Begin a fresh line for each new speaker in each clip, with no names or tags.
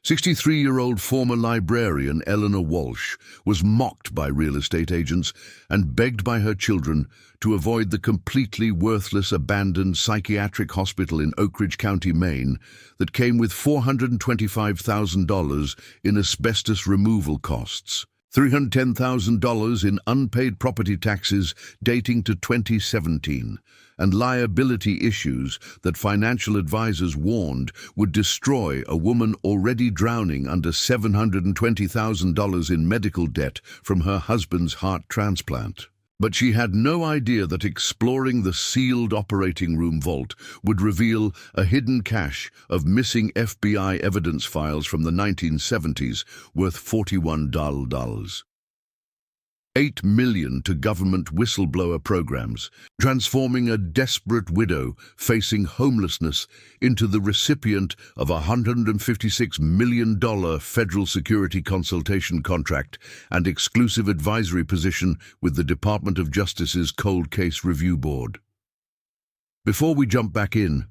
63-year-old former librarian Eleanor Walsh was mocked by real estate agents and begged by her children to avoid the completely worthless abandoned psychiatric hospital in Oakridge County, Maine, that came with $425,000 in asbestos removal costs, $310,000 in unpaid property taxes dating to 2017, and liability issues that financial advisors warned would destroy a woman already drowning under $720,000 in medical debt from her husband's heart transplant. But she had no idea that exploring the sealed operating room vault would reveal a hidden cache of missing FBI evidence files from the 1970s worth $41. $8 million to government whistleblower programs, transforming a desperate widow facing homelessness into the recipient of a $156 million federal security consultation contract and exclusive advisory position with the Department of Justice's Cold Case Review Board. Before we jump back in,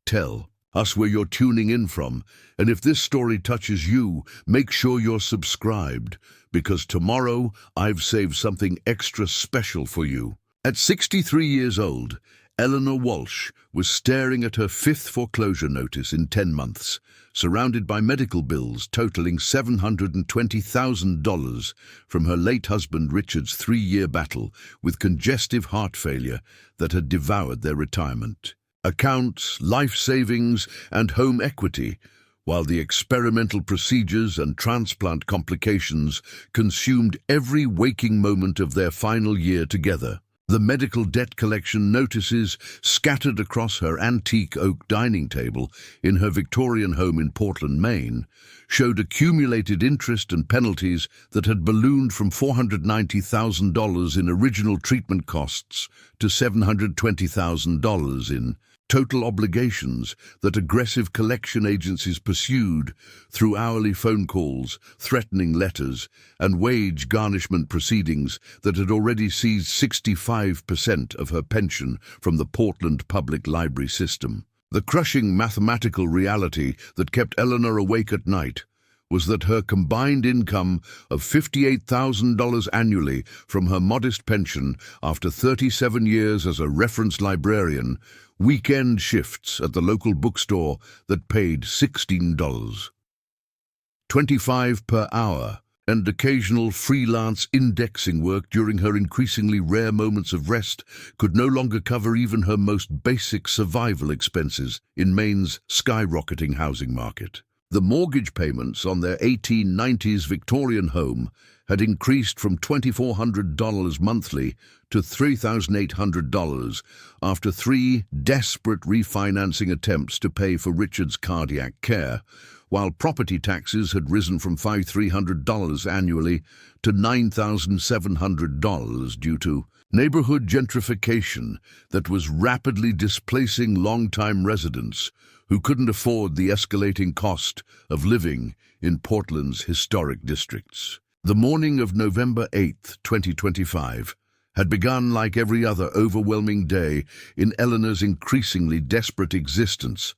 tell us where you're tuning in from, and if this story touches you, make sure you're subscribed, because tomorrow I've saved something extra special for you. At 63 years old, Eleanor Walsh was staring at her fifth foreclosure notice in 10 months, surrounded by medical bills totaling $720,000 from her late husband Richard's 3-year battle with congestive heart failure that had devoured their retirement, accounts, life savings, and home equity, while the experimental procedures and transplant complications consumed every waking moment of their final year together. The medical debt collection notices scattered across her antique oak dining table in her Victorian home in Portland, Maine, showed accumulated interest and penalties that had ballooned from $490,000 in original treatment costs to $720,000 in total obligations that aggressive collection agencies pursued through hourly phone calls, threatening letters, and wage garnishment proceedings that had already seized 65% of her pension from the Portland Public Library system. The crushing mathematical reality that kept Eleanor awake at night was that her combined income of $58,000 annually from her modest pension after 37 years as a reference librarian, weekend shifts at the local bookstore that paid $16.25 per hour, and occasional freelance indexing work during her increasingly rare moments of rest could no longer cover even her most basic survival expenses in Maine's skyrocketing housing market. The mortgage payments on their 1890s Victorian home had increased from $2,400 monthly to $3,800 after 3 desperate refinancing attempts to pay for Richard's cardiac care, while property taxes had risen from $5,300 annually to $9,700 due to neighborhood gentrification that was rapidly displacing longtime residents who couldn't afford the escalating cost of living in Portland's historic districts. The morning of November 8, 2025, had begun like every other overwhelming day in Eleanor's increasingly desperate existence,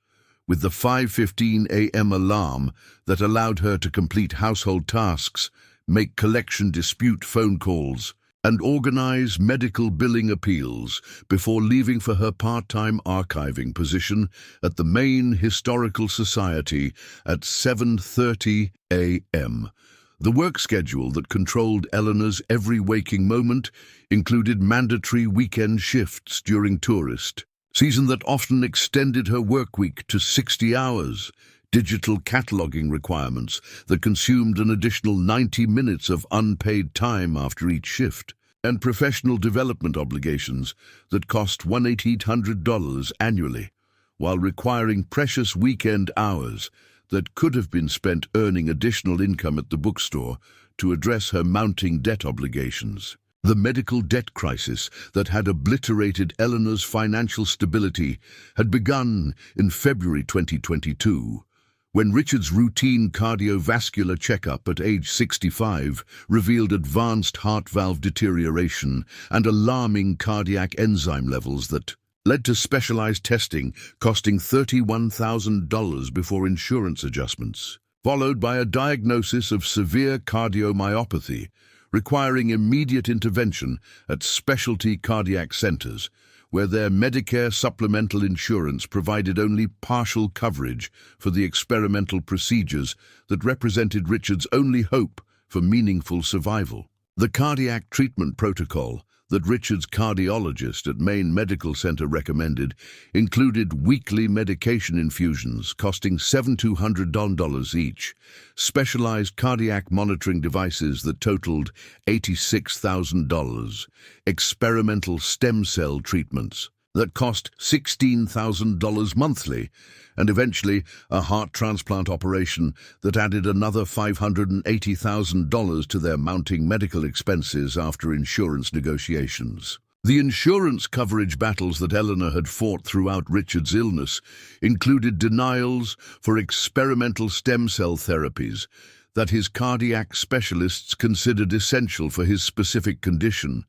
with the 5:15 a.m. alarm that allowed her to complete household tasks, make collection dispute phone calls, and organize medical billing appeals before leaving for her part-time archiving position at the Maine Historical Society at 7:30 a.m. The work schedule that controlled Eleanor's every waking moment included mandatory weekend shifts during tourist season that often extended her work week to 60 hours, digital cataloging requirements that consumed an additional 90 minutes of unpaid time after each shift, and professional development obligations that cost $1,800 annually, while requiring precious weekend hours that could have been spent earning additional income at the bookstore to address her mounting debt obligations. The medical debt crisis that had obliterated Eleanor's financial stability had begun in February 2022, when Richard's routine cardiovascular checkup at age 65 revealed advanced heart valve deterioration and alarming cardiac enzyme levels that led to specialized testing costing $31,000 before insurance adjustments. followed by a diagnosis of severe cardiomyopathy, requiring immediate intervention at specialty cardiac centers, where their Medicare supplemental insurance provided only partial coverage for the experimental procedures that represented Richard's only hope for meaningful survival. The cardiac treatment protocol that Richard's cardiologist at Maine Medical Center recommended included weekly medication infusions costing $7,200 each, specialized cardiac monitoring devices that totaled $86,000, experimental stem cell treatments that cost $16,000 monthly, and eventually a heart transplant operation that added another $580,000 to their mounting medical expenses after insurance negotiations. The insurance coverage battles that Eleanor had fought throughout Richard's illness included denials for experimental stem cell therapies that his cardiac specialists considered essential for his specific condition,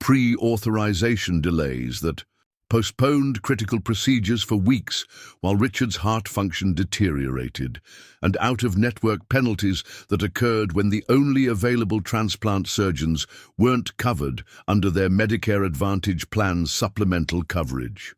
pre-authorization delays that postponed critical procedures for weeks while Richard's heart function deteriorated, and out-of-network penalties that occurred when the only available transplant surgeons weren't covered under their Medicare Advantage plan's supplemental coverage.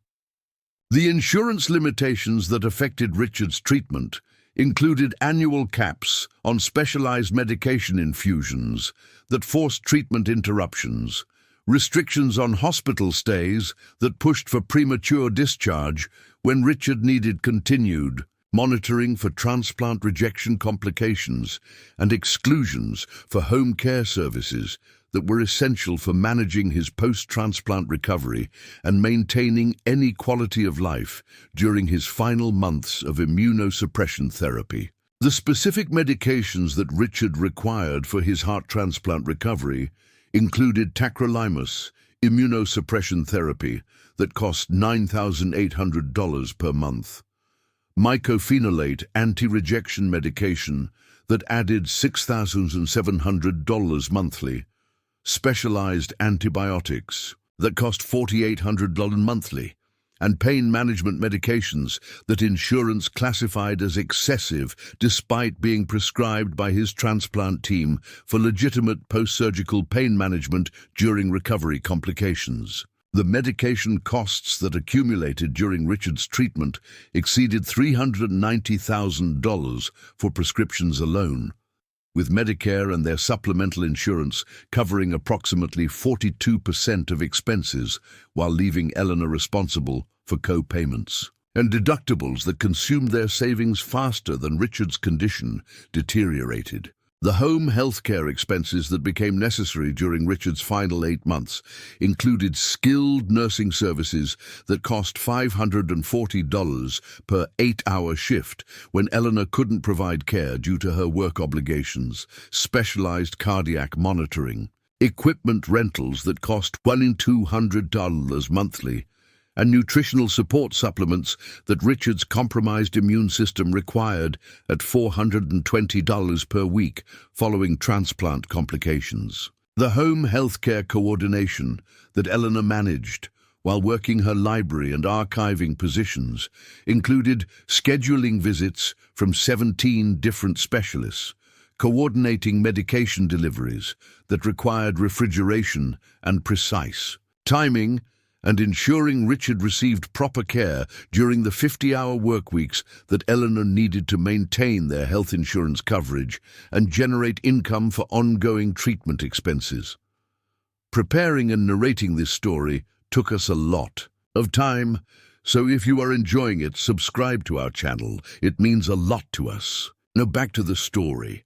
The insurance limitations that affected Richard's treatment included annual caps on specialized medication infusions that forced treatment interruptions, restrictions on hospital stays that pushed for premature discharge when Richard needed continued monitoring for transplant rejection complications, and exclusions for home care services that were essential for managing his post-transplant recovery and maintaining any quality of life during his final months of immunosuppression therapy. The specific medications that Richard required for his heart transplant recovery included tacrolimus, immunosuppression therapy that cost $9,800 per month, mycophenolate anti-rejection medication that added $6,700 monthly, specialized antibiotics that cost $4,800 monthly, and pain management medications that insurance classified as excessive despite being prescribed by his transplant team for legitimate post-surgical pain management during recovery complications. The medication costs that accumulated during Richard's treatment exceeded $390,000 for prescriptions alone, with Medicare and their supplemental insurance covering approximately 42% of expenses, while leaving Eleanor responsible for co-payments and deductibles that consumed their savings faster than Richard's condition deteriorated. The home health care expenses that became necessary during Richard's final 8 months included skilled nursing services that cost $540 per 8-hour shift when Eleanor couldn't provide care due to her work obligations, specialized cardiac monitoring, equipment rentals that cost $1,200 monthly, and nutritional support supplements that Richard's compromised immune system required at $420 per week following transplant complications. The home health care coordination that Eleanor managed while working her library and archiving positions included scheduling visits from 17 different specialists, coordinating medication deliveries that required refrigeration and precise timing, and ensuring Richard received proper care during the 50-hour work weeks that Eleanor needed to maintain their health insurance coverage and generate income for ongoing treatment expenses. Preparing and narrating this story took us a lot of time, so if you are enjoying it, subscribe to our channel. It means a lot to us. Now back to the story.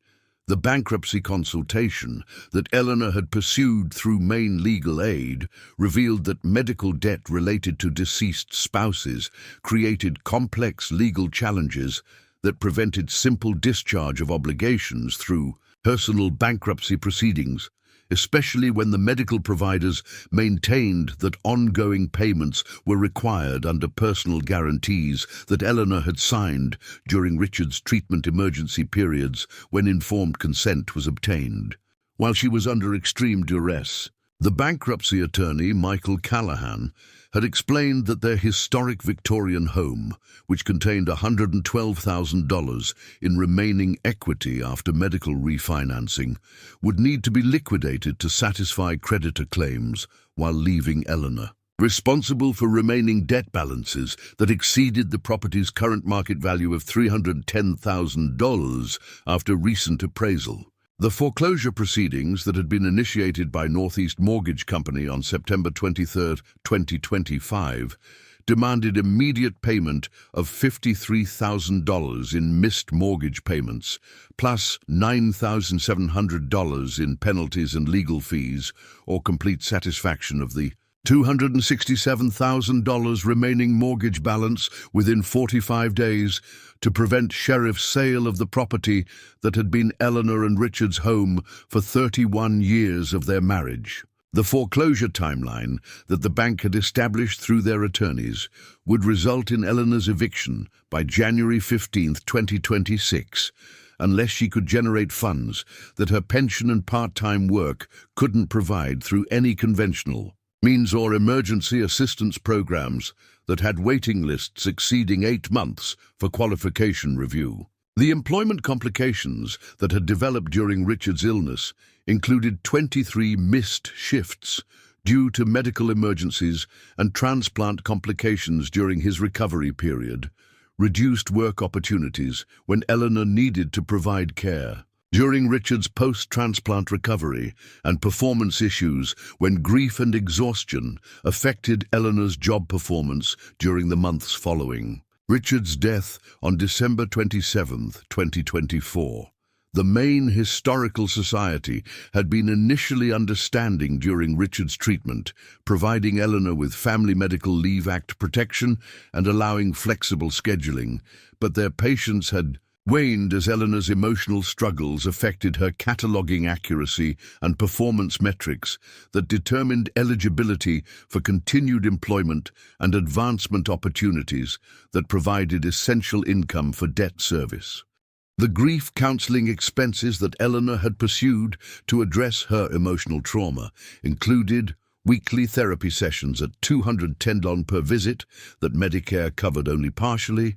The bankruptcy consultation that Eleanor had pursued through Maine legal aid revealed that medical debt related to deceased spouses created complex legal challenges that prevented simple discharge of obligations through personal bankruptcy proceedings, especially when the medical providers maintained that ongoing payments were required under personal guarantees that Eleanor had signed during Richard's treatment emergency periods when informed consent was obtained. While she was under extreme duress, The bankruptcy attorney, Michael Callahan, had explained that their historic Victorian home, which contained $112,000 in remaining equity after medical refinancing, would need to be liquidated to satisfy creditor claims while leaving Eleanor responsible for remaining debt balances that exceeded the property's current market value of $310,000 after recent appraisal. The foreclosure proceedings that had been initiated by Northeast Mortgage Company on September 23, 2025, demanded immediate payment of $53,000 in missed mortgage payments, plus $9,700 in penalties and legal fees, or complete satisfaction of the $267,000 remaining mortgage balance within 45 days to prevent sheriff's sale of the property that had been Eleanor and Richard's home for 31 years of their marriage. The foreclosure timeline that the bank had established through their attorneys would result in Eleanor's eviction by January 15, 2026, unless she could generate funds that her pension and part-time work couldn't provide through any conventional means or emergency assistance programs that had waiting lists exceeding 8 months for qualification review. The employment complications that had developed during Richard's illness included 23 missed shifts due to medical emergencies and transplant complications during his recovery period, reduced work opportunities when Eleanor needed to provide care during Richard's post-transplant recovery, and performance issues when grief and exhaustion affected Eleanor's job performance during the months following Richard's death on December 27, 2024. The Maine Historical Society had been initially understanding during Richard's treatment, providing Eleanor with Family Medical Leave Act protection and allowing flexible scheduling, but their patience had waned as Eleanor's emotional struggles affected her cataloging accuracy and performance metrics that determined eligibility for continued employment and advancement opportunities that provided essential income for debt service. The grief counseling expenses that Eleanor had pursued to address her emotional trauma included weekly therapy sessions at $210 per visit that Medicare covered only partially,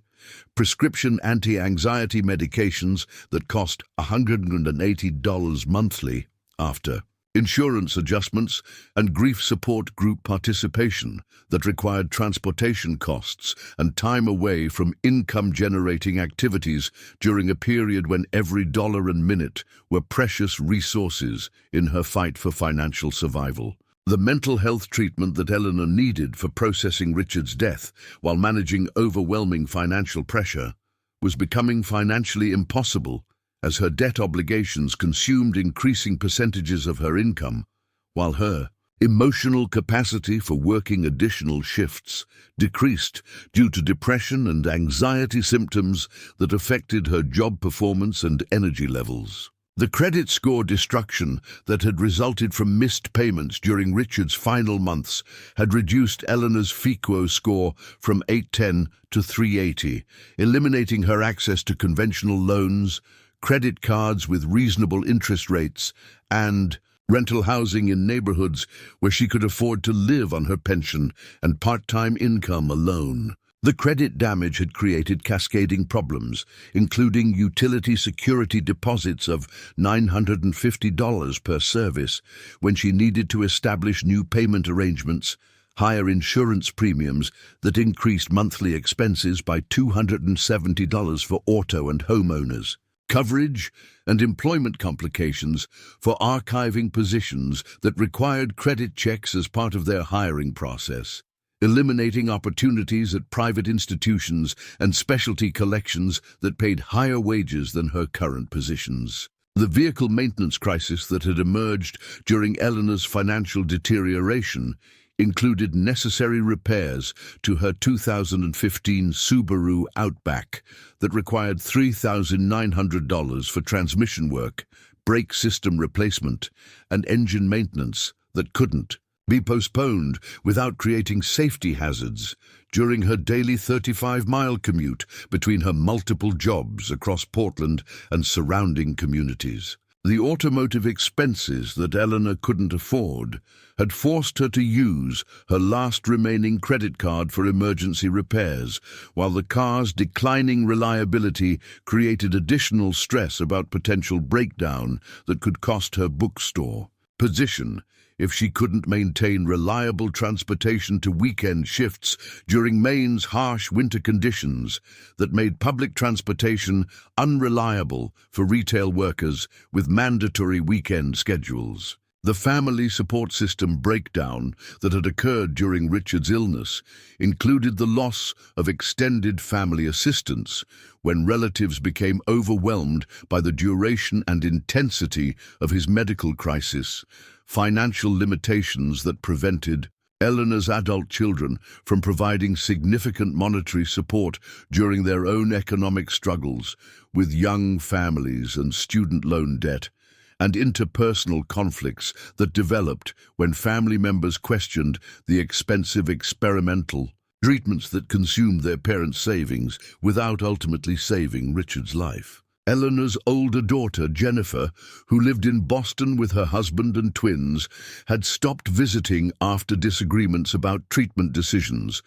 prescription anti-anxiety medications that cost $180 monthly after insurance adjustments, and grief support group participation that required transportation costs and time away from income-generating activities during a period when every dollar and minute were precious resources in her fight for financial survival. The mental health treatment that Eleanor needed for processing Richard's death while managing overwhelming financial pressure was becoming financially impossible as her debt obligations consumed increasing percentages of her income, while her emotional capacity for working additional shifts decreased due to depression and anxiety symptoms that affected her job performance and energy levels. The credit score destruction that had resulted from missed payments during Richard's final months had reduced Eleanor's FICO score from 810 to 380, eliminating her access to conventional loans, credit cards with reasonable interest rates, and rental housing in neighborhoods where she could afford to live on her pension and part-time income alone. The credit damage had created cascading problems, including utility security deposits of $950 per service when she needed to establish new payment arrangements, higher insurance premiums that increased monthly expenses by $270 for auto and homeowners, coverage and employment complications for archiving positions that required credit checks as part of their hiring process, eliminating opportunities at private institutions and specialty collections that paid higher wages than her current positions. The vehicle maintenance crisis that had emerged during Eleanor's financial deterioration included necessary repairs to her 2015 Subaru Outback that required $3,900 for transmission work, brake system replacement, and engine maintenance that couldn't be postponed without creating safety hazards during her daily 35-mile commute between her multiple jobs across Portland and surrounding communities. The automotive expenses that Eleanor couldn't afford had forced her to use her last remaining credit card for emergency repairs, while the car's declining reliability created additional stress about potential breakdown that could cost her bookstore position if she couldn't maintain reliable transportation to weekend shifts during Maine's harsh winter conditions that made public transportation unreliable for retail workers with mandatory weekend schedules. The family support system breakdown that had occurred during Richard's illness included the loss of extended family assistance when relatives became overwhelmed by the duration and intensity of his medical crisis, financial limitations that prevented Eleanor's adult children from providing significant monetary support during their own economic struggles with young families and student loan debt, and interpersonal conflicts that developed when family members questioned the expensive experimental treatments that consumed their parents' savings without ultimately saving Richard's life. Eleanor's older daughter, Jennifer, who lived in Boston with her husband and twins, had stopped visiting after disagreements about treatment decisions,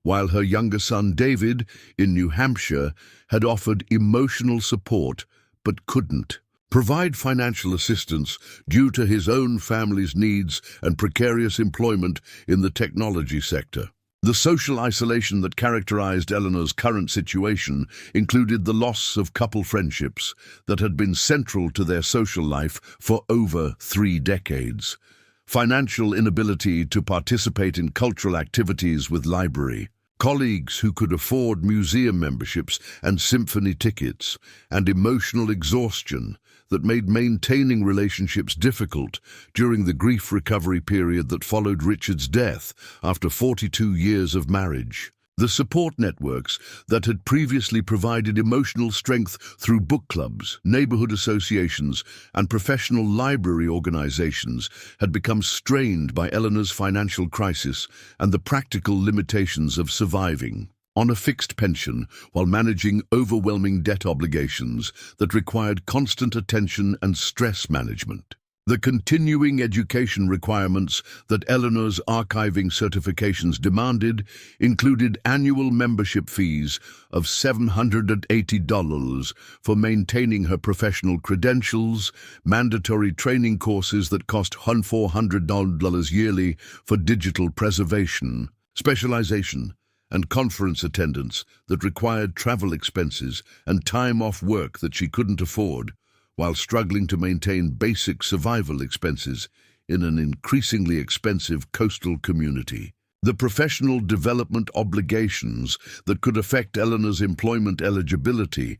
while her younger son, David, in New Hampshire, had offered emotional support but couldn't provide financial assistance due to his own family's needs and precarious employment in the technology sector. The social isolation that characterized Eleanor's current situation included the loss of couple friendships that had been central to their social life for over 3 decades, financial inability to participate in cultural activities with library, colleagues who could afford museum memberships and symphony tickets, and emotional exhaustion that made maintaining relationships difficult during the grief recovery period that followed Richard's death after 42 years of marriage. The support networks that had previously provided emotional strength through book clubs, neighborhood associations, and professional library organizations had become strained by Eleanor's financial crisis and the practical limitations of surviving on a fixed pension while managing overwhelming debt obligations that required constant attention and stress management. The continuing education requirements that Eleanor's archiving certifications demanded included annual membership fees of $780 for maintaining her professional credentials, mandatory training courses that cost $400 yearly for digital preservation, specialization, and conference attendance that required travel expenses and time off work that she couldn't afford, while struggling to maintain basic survival expenses in an increasingly expensive coastal community. The professional development obligations that could affect Eleanor's employment eligibility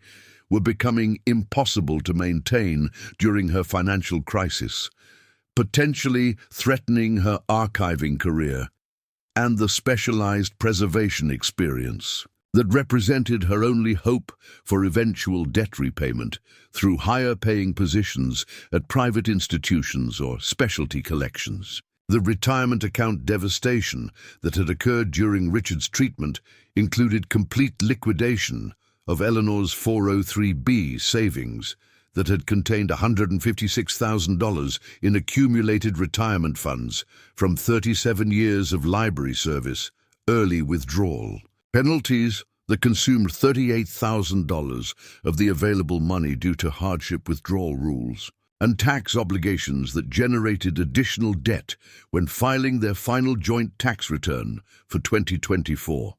were becoming impossible to maintain during her financial crisis, potentially threatening her archiving career and the specialized preservation experience that represented her only hope for eventual debt repayment through higher-paying positions at private institutions or specialty collections. The retirement account devastation that had occurred during Richard's treatment included complete liquidation of Eleanor's 403B savings that had contained $156,000 in accumulated retirement funds from 37 years of library service, early withdrawal. Penalties that consumed $38,000 of the available money due to hardship withdrawal rules, and tax obligations that generated additional debt when filing their final joint tax return for 2024.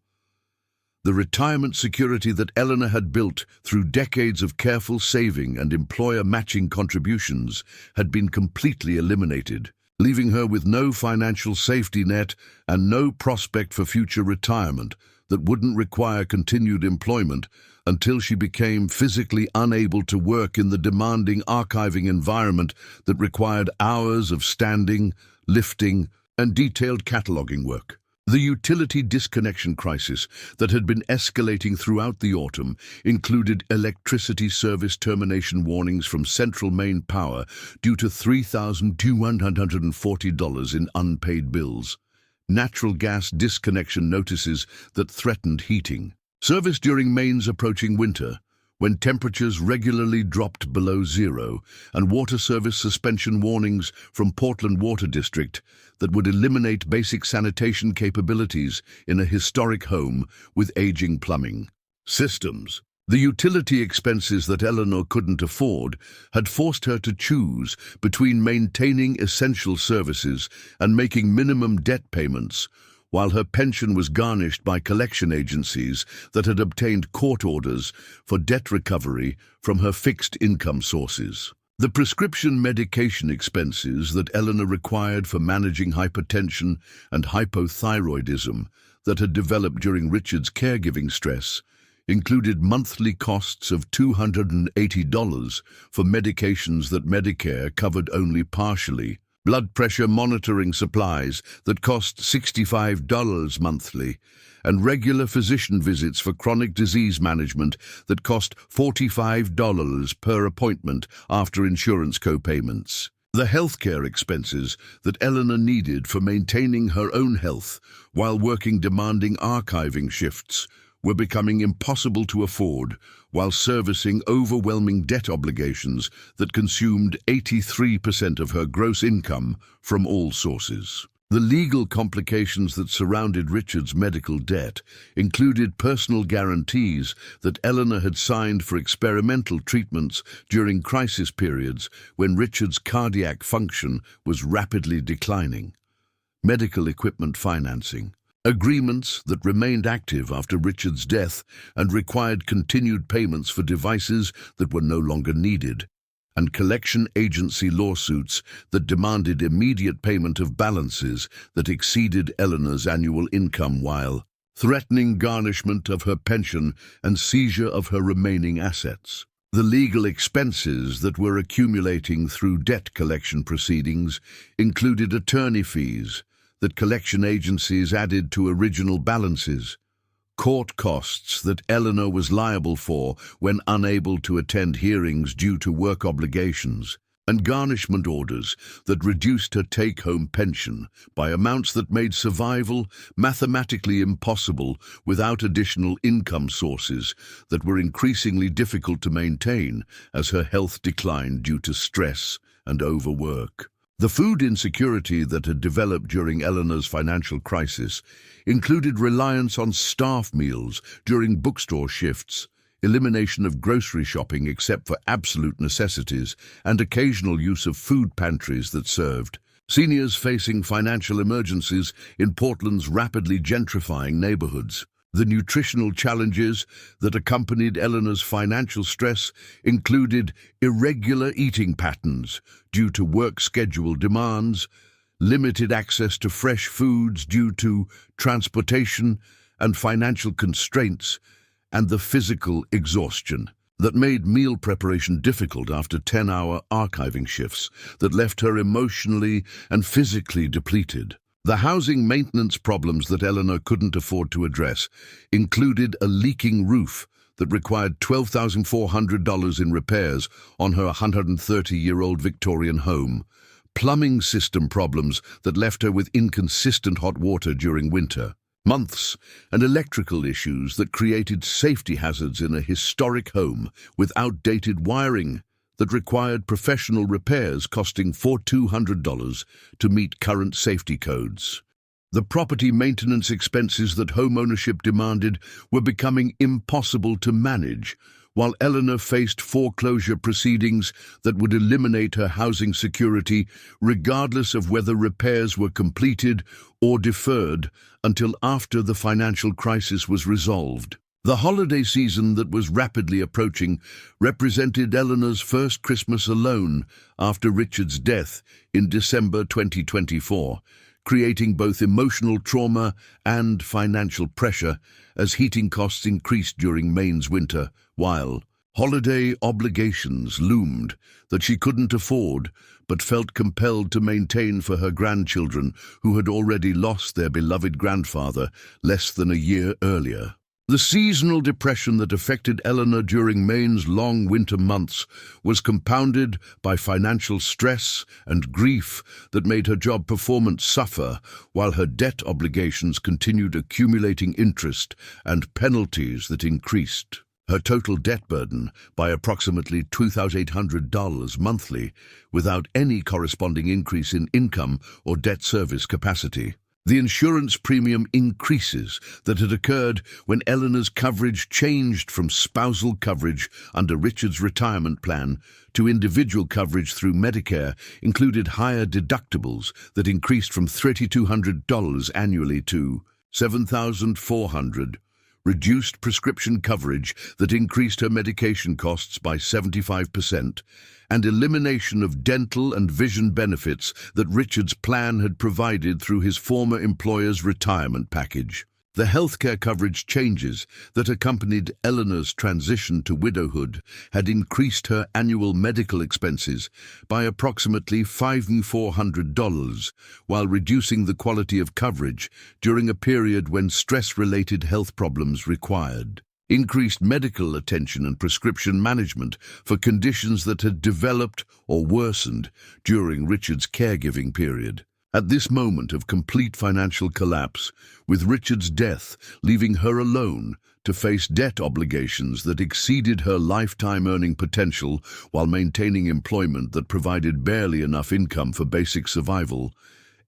The retirement security that Eleanor had built through decades of careful saving and employer-matching contributions had been completely eliminated, leaving her with no financial safety net and no prospect for future retirement that wouldn't require continued employment until she became physically unable to work in the demanding archiving environment that required hours of standing, lifting, and detailed cataloging work. The utility disconnection crisis that had been escalating throughout the autumn included electricity service termination warnings from Central Maine Power due to $3,240 in unpaid bills, natural gas disconnection notices that threatened heating, service during Maine's approaching winter, when temperatures regularly dropped below zero, and water service suspension warnings from Portland Water District that would eliminate basic sanitation capabilities in a historic home with aging plumbing systems. The utility expenses that Eleanor couldn't afford had forced her to choose between maintaining essential services and making minimum debt payments, while her pension was garnished by collection agencies that had obtained court orders for debt recovery from her fixed income sources. The prescription medication expenses that Eleanor required for managing hypertension and hypothyroidism that had developed during Richard's caregiving stress included monthly costs of $280 for medications that Medicare covered only partially, blood pressure monitoring supplies that cost $65 monthly, and regular physician visits for chronic disease management that cost $45 per appointment after insurance co-payments. The healthcare expenses that Eleanor needed for maintaining her own health while working demanding archiving shifts were becoming impossible to afford while servicing overwhelming debt obligations that consumed 83% of her gross income from all sources. The legal complications that surrounded Richard's medical debt included personal guarantees that Eleanor had signed for experimental treatments during crisis periods when Richard's cardiac function was rapidly declining, medical equipment financing, agreements that remained active after Richard's death and required continued payments for devices that were no longer needed, and collection agency lawsuits that demanded immediate payment of balances that exceeded Eleanor's annual income while threatening garnishment of her pension and seizure of her remaining assets. The legal expenses that were accumulating through debt collection proceedings included attorney fees that collection agencies added to original balances, court costs that Eleanor was liable for when unable to attend hearings due to work obligations, and garnishment orders that reduced her take-home pension by amounts that made survival mathematically impossible without additional income sources that were increasingly difficult to maintain as her health declined due to stress and overwork. The food insecurity that had developed during Eleanor's financial crisis included reliance on staff meals during bookstore shifts, elimination of grocery shopping except for absolute necessities, and occasional use of food pantries that served seniors facing financial emergencies in Portland's rapidly gentrifying neighborhoods. The nutritional challenges that accompanied Eleanor's financial stress included irregular eating patterns due to work schedule demands, limited access to fresh foods due to transportation and financial constraints, and the physical exhaustion that made meal preparation difficult after 10-hour archiving shifts that left her emotionally and physically depleted. The housing maintenance problems that Eleanor couldn't afford to address included a leaking roof that required $12,400 in repairs on her 130-year-old Victorian home, plumbing system problems that left her with inconsistent hot water during winter months, and electrical issues that created safety hazards in a historic home with outdated wiring that required professional repairs costing $4,200 to meet current safety codes. The property maintenance expenses that homeownership demanded were becoming impossible to manage, while Eleanor faced foreclosure proceedings that would eliminate her housing security regardless of whether repairs were completed or deferred until after the financial crisis was resolved. The holiday season that was rapidly approaching represented Eleanor's first Christmas alone after Richard's death in December 2024, creating both emotional trauma and financial pressure as heating costs increased during Maine's winter, while holiday obligations loomed that she couldn't afford but felt compelled to maintain for her grandchildren who had already lost their beloved grandfather less than a year earlier. The seasonal depression that affected Eleanor during Maine's long winter months was compounded by financial stress and grief that made her job performance suffer, while her debt obligations continued accumulating interest and penalties that increased. her total debt burden by approximately $2,800 monthly without any corresponding increase in income or debt service capacity. The insurance premium increases that had occurred when Eleanor's coverage changed from spousal coverage under Richard's retirement plan to individual coverage through Medicare included higher deductibles that increased from $3,200 annually to $7,400, reduced prescription coverage that increased her medication costs by 75%, and elimination of dental and vision benefits that Richard's plan had provided through his former employer's retirement package. The healthcare coverage changes that accompanied Eleanor's transition to widowhood had increased her annual medical expenses by approximately $5,400, while reducing the quality of coverage during a period when stress-related health problems required increased medical attention and prescription management for conditions that had developed or worsened during Richard's caregiving period. At this moment of complete financial collapse, with Richard's death leaving her alone to face debt obligations that exceeded her lifetime earning potential while maintaining employment that provided barely enough income for basic survival,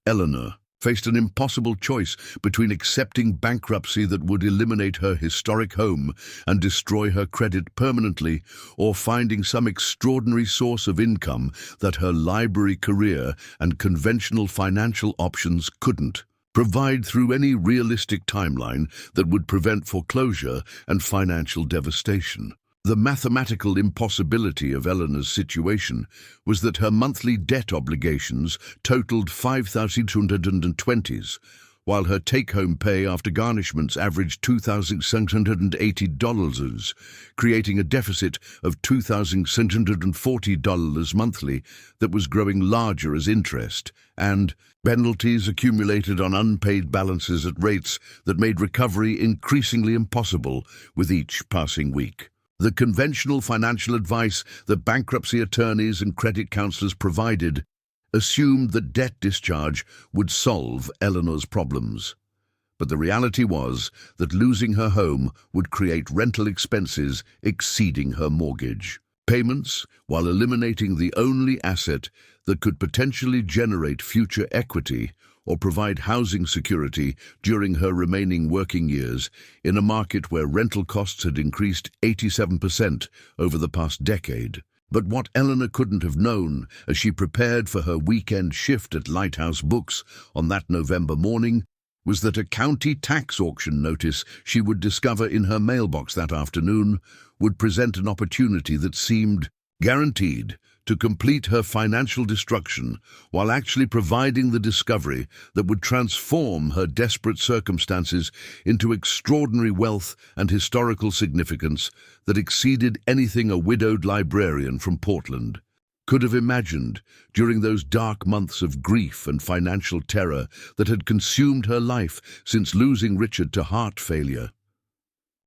Eleanor faced an impossible choice between accepting bankruptcy that would eliminate her historic home and destroy her credit permanently, or finding some extraordinary source of income that her library career and conventional financial options couldn't provide through any realistic timeline that would prevent foreclosure and financial devastation. The mathematical impossibility of Eleanor's situation was that her monthly debt obligations totaled $5,220, while her take-home pay after garnishments averaged $2,680, creating a deficit of $2,640 monthly that was growing larger as interest and penalties accumulated on unpaid balances at rates that made recovery increasingly impossible with each passing week. The conventional financial advice that bankruptcy attorneys and credit counselors provided assumed that debt discharge would solve Eleanor's problems. But the reality was that losing her home would create rental expenses exceeding her mortgage payments, while eliminating the only asset that could potentially generate future equity or provide housing security during her remaining working years in a market where rental costs had increased 87% over the past decade. But what Eleanor couldn't have known as she prepared for her weekend shift at Lighthouse Books on that November morning was that a county tax auction notice she would discover in her mailbox that afternoon would present an opportunity that seemed guaranteed to complete her financial destruction while actually providing the discovery that would transform her desperate circumstances into extraordinary wealth and historical significance that exceeded anything a widowed librarian from Portland could have imagined during those dark months of grief and financial terror that had consumed her life since losing Richard to heart failure.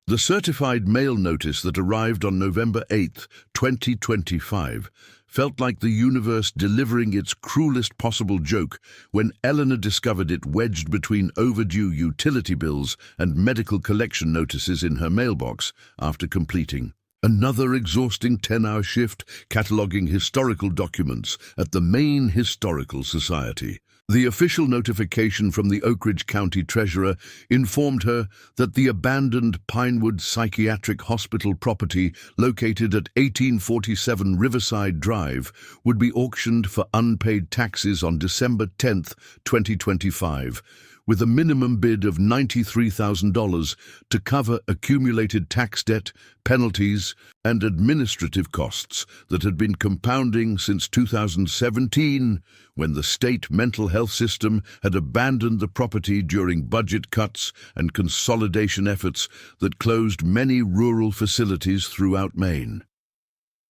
The certified mail notice that arrived on November 8, 2025, felt like the universe delivering its cruelest possible joke when Eleanor discovered it wedged between overdue utility bills and medical collection notices in her mailbox after completing another exhausting 10-hour shift cataloging historical documents at the Maine Historical Society. The official notification from the Oakridge County treasurer informed her that the abandoned Pinewood Psychiatric Hospital property located at 1847 Riverside Drive would be auctioned for unpaid taxes on December 10, 2025, with a minimum bid of $93,000 to cover accumulated tax debt, penalties, and administrative costs that had been compounding since 2017, when the state mental health system had abandoned the property during budget cuts and consolidation efforts that closed many rural facilities throughout Maine.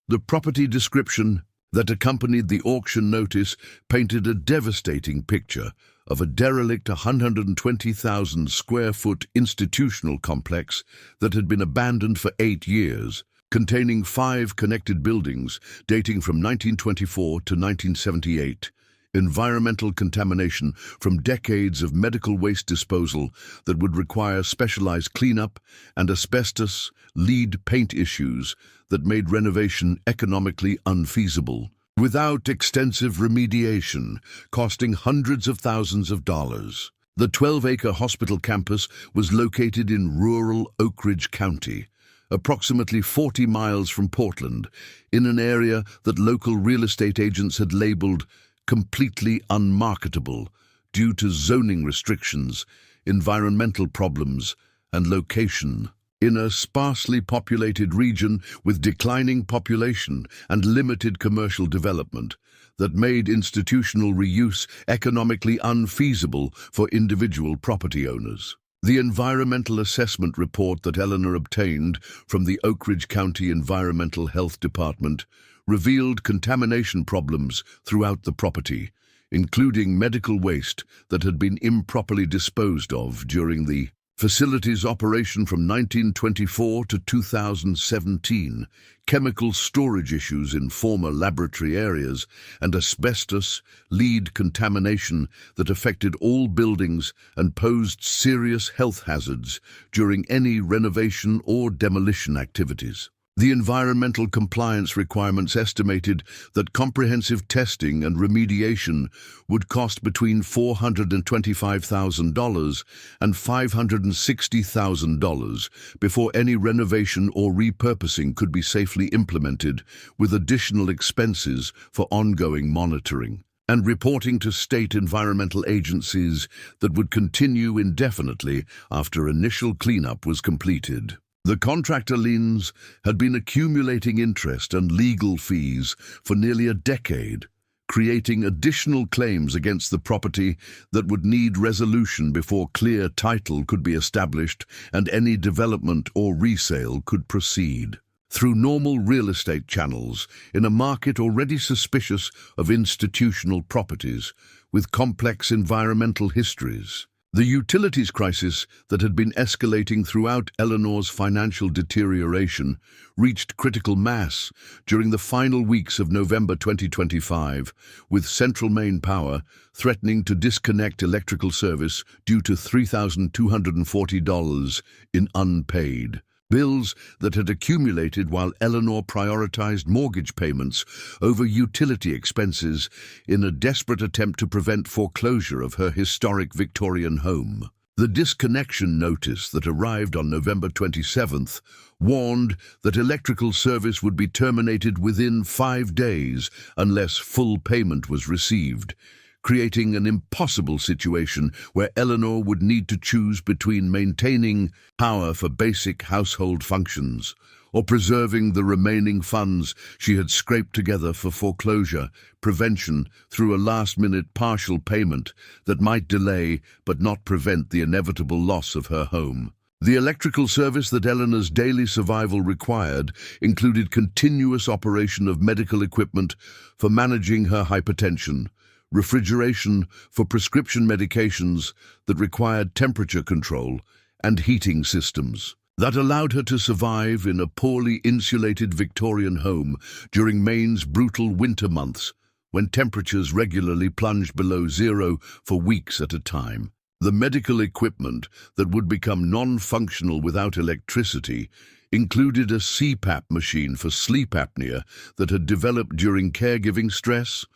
The property description that accompanied the auction notice painted a devastating picture of a derelict 120,000 square foot institutional complex that had been abandoned for 8 years, containing 5 connected buildings dating from 1924 to 1978, environmental contamination from decades of medical waste disposal that would require specialized cleanup, and asbestos, lead paint issues that made renovation economically unfeasible, without extensive remediation, costing hundreds of thousands of dollars. The 12-acre hospital campus was located in rural Oakridge County, approximately 40 miles from Portland, in an area that local real estate agents had labeled completely unmarketable due to zoning restrictions, environmental problems, and location. In a sparsely populated region with declining population and limited commercial development that made institutional reuse economically unfeasible for individual property owners. The environmental assessment report that Eleanor obtained from the Oakridge County Environmental Health Department revealed contamination problems throughout the property, including medical waste that had been improperly disposed of during the facility's operation from 1924 to 2017, chemical storage issues in former laboratory areas, and asbestos, lead contamination that affected all buildings and posed serious health hazards during any renovation or demolition activities. The environmental compliance requirements estimated that comprehensive testing and remediation would cost between $425,000 and $560,000 before any renovation or repurposing could be safely implemented, with additional expenses for ongoing monitoring and reporting to state environmental agencies that would continue indefinitely after initial cleanup was completed. The contractor liens had been accumulating interest and legal fees for nearly a decade, creating additional claims against the property that would need resolution before clear title could be established and any development or resale could proceed. Through normal real estate channels, in a market already suspicious of institutional properties with complex environmental histories, the utilities crisis that had been escalating throughout Eleanor's financial deterioration reached critical mass during the final weeks of November 2025, with Central Maine Power threatening to disconnect electrical service due to $3,240 in unpaid bills that had accumulated while Eleanor prioritized mortgage payments over utility expenses in a desperate attempt to prevent foreclosure of her historic Victorian home. The disconnection notice that arrived on November 27th warned that electrical service would be terminated within 5 days unless full payment was received, creating an impossible situation where Eleanor would need to choose between maintaining power for basic household functions or preserving the remaining funds she had scraped together for foreclosure prevention through a last-minute partial payment that might delay but not prevent the inevitable loss of her home. The electrical service that Eleanor's daily survival required included continuous operation of medical equipment for managing her hypertension, refrigeration for prescription medications that required temperature control, and heating systems that allowed her to survive in a poorly insulated Victorian home during Maine's brutal winter months when temperatures regularly plunged below zero for weeks at a time. The medical equipment that would become non-functional without electricity included a CPAP machine for sleep apnea that had developed during caregiving stress,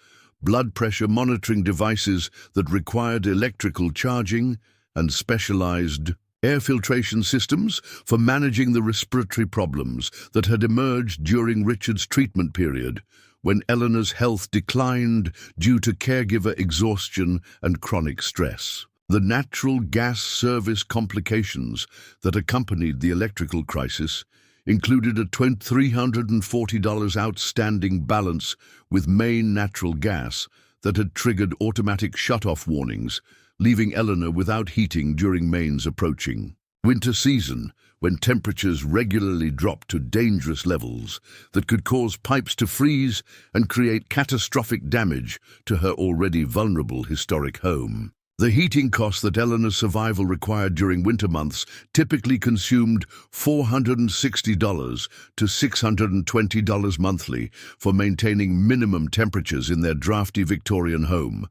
blood pressure monitoring devices that required electrical charging, and specialized air filtration systems for managing the respiratory problems that had emerged during Richard's treatment period, when Eleanor's health declined due to caregiver exhaustion and chronic stress. The natural gas service complications that accompanied the electrical crisis included a $340 outstanding balance with Maine Natural Gas that had triggered automatic shut-off warnings, leaving Eleanor without heating during Maine's approaching winter season, when temperatures regularly dropped to dangerous levels that could cause pipes to freeze and create catastrophic damage to her already vulnerable historic home. The heating costs that Eleanor's survival required during winter months typically consumed $460 to $620 monthly for maintaining minimum temperatures in their drafty Victorian home.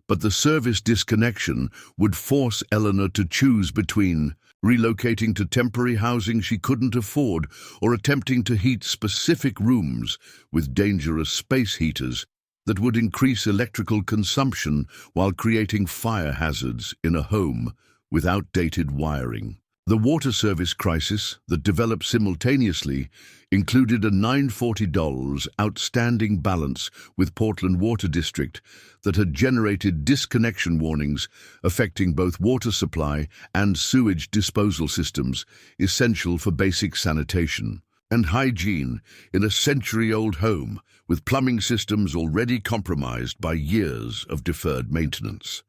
But the service disconnection would force Eleanor to choose between relocating to temporary housing she couldn't afford or attempting to heat specific rooms with dangerous space heaters that would increase electrical consumption while creating fire hazards in a home with outdated wiring. The water service crisis that developed simultaneously included a $940 outstanding balance with Portland Water District that had generated disconnection warnings affecting both water supply and sewage disposal systems essential for basic sanitation and hygiene in a century-old home with plumbing systems already compromised by years of deferred maintenance.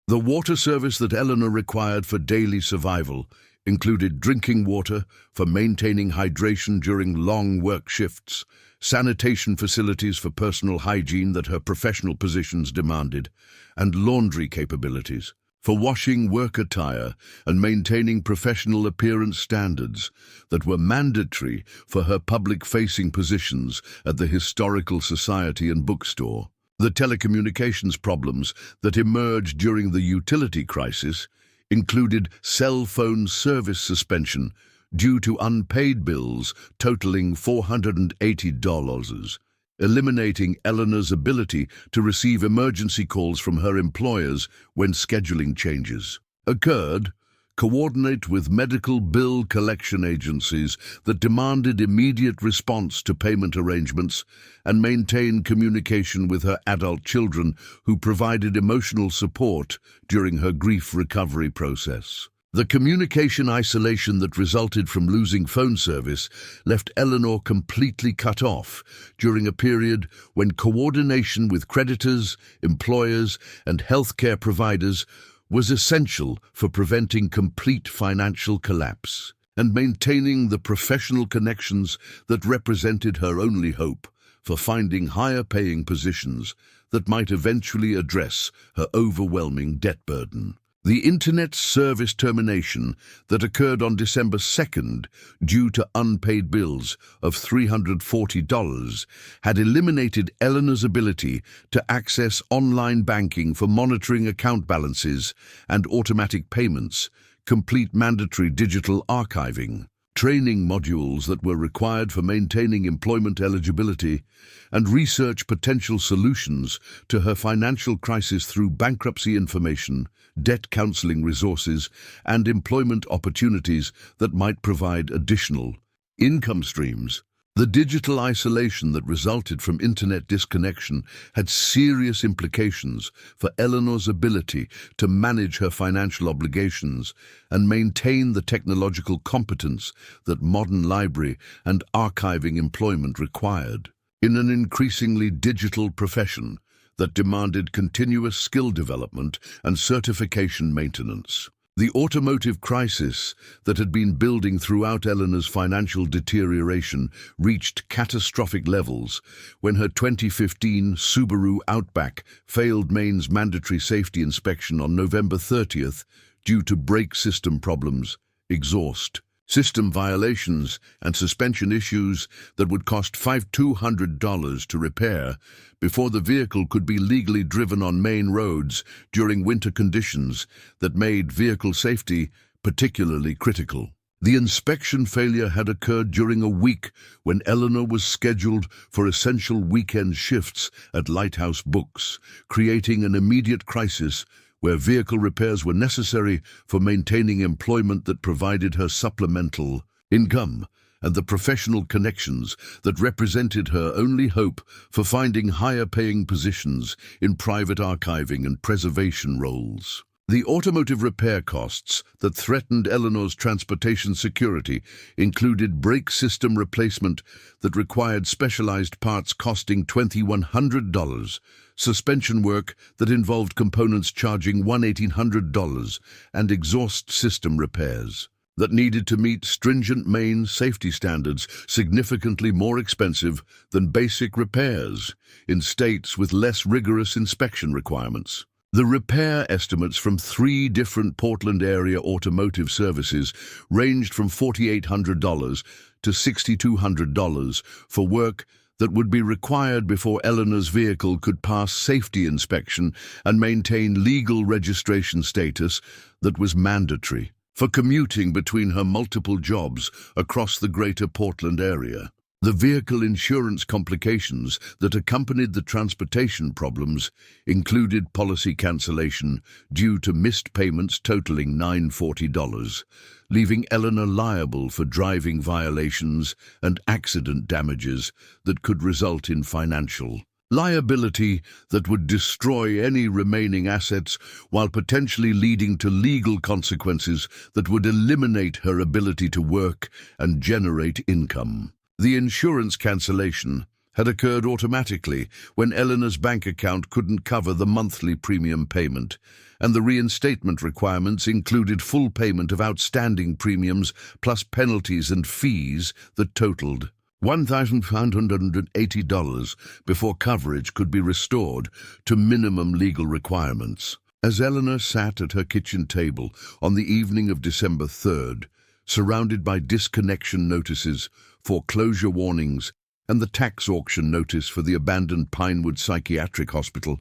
The water service that Eleanor required for daily survival included drinking water for maintaining hydration during long work shifts, sanitation facilities for personal hygiene that her professional positions demanded, and laundry capabilities for washing work attire and maintaining professional appearance standards that were mandatory for her public-facing positions at the Historical Society and bookstore. The telecommunications problems that emerged during the utility crisis included cell phone service suspension due to unpaid bills totaling $480, eliminating Eleanor's ability to receive emergency calls from her employers when scheduling changes occurred, coordinate with medical bill collection agencies that demanded immediate response to payment arrangements, and maintain communication with her adult children who provided emotional support during her grief recovery process. The communication isolation that resulted from losing phone service left Eleanor completely cut off during a period when coordination with creditors, employers, and healthcare providers was essential for preventing complete financial collapse and maintaining the professional connections that represented her only hope for finding higher-paying positions that might eventually address her overwhelming debt burden. The Internet service termination that occurred on December 2nd due to unpaid bills of $340 had eliminated Eleanor's ability to access online banking for monitoring account balances and automatic payments, complete mandatory digital archiving, training modules that were required for maintaining employment eligibility, and research potential solutions to her financial crisis through bankruptcy information, debt counseling resources, and employment opportunities that might provide additional income streams. The digital isolation that resulted from internet disconnection had serious implications for Eleanor's ability to manage her financial obligations and maintain the technological competence that modern library and archiving employment required. In an increasingly digital profession that demanded continuous skill development and certification maintenance, the automotive crisis that had been building throughout Eleanor's financial deterioration reached catastrophic levels when her 2015 Subaru Outback failed Maine's mandatory safety inspection on November 30th due to brake system problems, exhaust system violations, and suspension issues that would cost $200 to repair before the vehicle could be legally driven on Maine roads during winter conditions that made vehicle safety particularly critical. The inspection failure had occurred during a week when Eleanor was scheduled for essential weekend shifts at Lighthouse Books, creating an immediate crisis where vehicle repairs were necessary for maintaining employment that provided her supplemental income and the professional connections that represented her only hope for finding higher-paying positions in private archiving and preservation roles. The automotive repair costs that threatened Eleanor's transportation security included brake system replacement that required specialized parts costing $2,100, suspension work that involved components charging $1,800, and exhaust system repairs that needed to meet stringent Maine safety standards, significantly more expensive than basic repairs in states with less rigorous inspection requirements. The repair estimates from 3 different Portland area automotive services ranged from $4,800 to $6,200 for work that would be required before Eleanor's vehicle could pass safety inspection and maintain legal registration status that was mandatory for commuting between her multiple jobs across the greater Portland area. The vehicle insurance complications that accompanied the transportation problems included policy cancellation due to missed payments totaling $940, leaving Eleanor liable for driving violations and accident damages that could result in financial liability that would destroy any remaining assets while potentially leading to legal consequences that would eliminate her ability to work and generate income. The insurance cancellation had occurred automatically when Eleanor's bank account couldn't cover the monthly premium payment, and the reinstatement requirements included full payment of outstanding premiums plus penalties and fees that totaled $1,580 before coverage could be restored to minimum legal requirements. As Eleanor sat at her kitchen table on the evening of December 3rd, surrounded by disconnection notices, foreclosure warnings, and the tax auction notice for the abandoned Pinewood Psychiatric Hospital,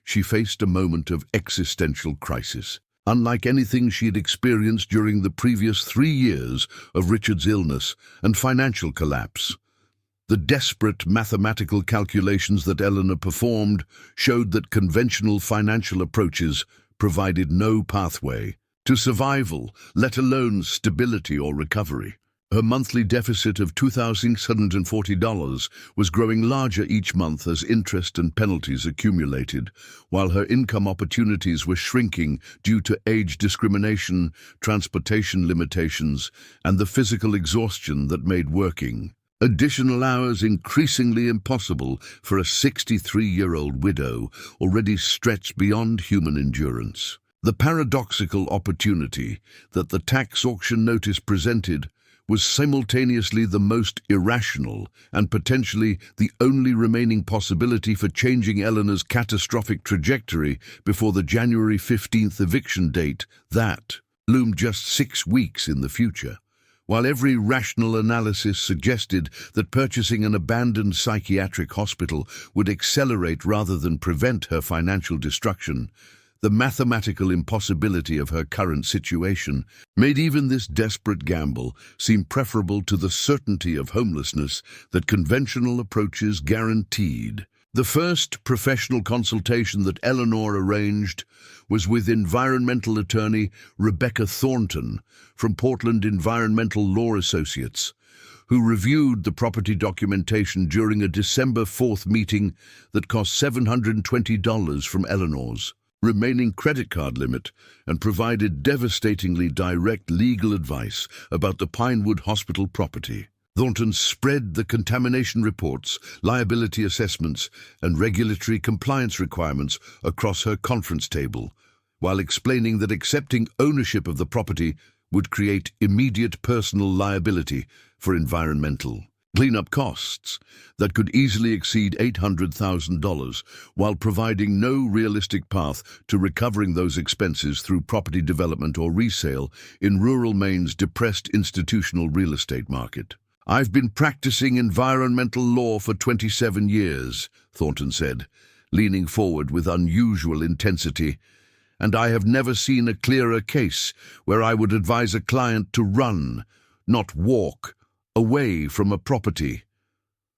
she faced a moment of existential crisis. Unlike anything she had experienced during the previous 3 years of Richard's illness and financial collapse, the desperate mathematical calculations that Eleanor performed showed that conventional financial approaches provided no pathway to survival, let alone stability or recovery. Her monthly deficit of $2,640 was growing larger each month as interest and penalties accumulated, while her income opportunities were shrinking due to age discrimination, transportation limitations, and the physical exhaustion that made working additional hours increasingly impossible for a 63-year-old widow already stretched beyond human endurance. The paradoxical opportunity that the tax auction notice presented was simultaneously the most irrational and potentially the only remaining possibility for changing Eleanor's catastrophic trajectory before the January 15th eviction date that loomed just 6 weeks in the future. While every rational analysis suggested that purchasing an abandoned psychiatric hospital would accelerate rather than prevent her financial destruction, the mathematical impossibility of her current situation made even this desperate gamble seem preferable to the certainty of homelessness that conventional approaches guaranteed. The first professional consultation that Eleanor arranged was with environmental attorney Rebecca Thornton from Portland Environmental Law Associates, who reviewed the property documentation during a December 4th meeting that cost $720 from Eleanor's remaining credit card limit and provided devastatingly direct legal advice about the Pinewood Hospital property. Thornton spread the contamination reports, liability assessments, and regulatory compliance requirements across her conference table, while explaining that accepting ownership of the property would create immediate personal liability for environmental cleanup costs that could easily exceed $800,000, while providing no realistic path to recovering those expenses through property development or resale in rural Maine's depressed institutional real estate market. "I've been practicing environmental law for 27 years, Thornton said, leaning forward with unusual intensity, "and I have never seen a clearer case where I would advise a client to run, not walk, away from a property.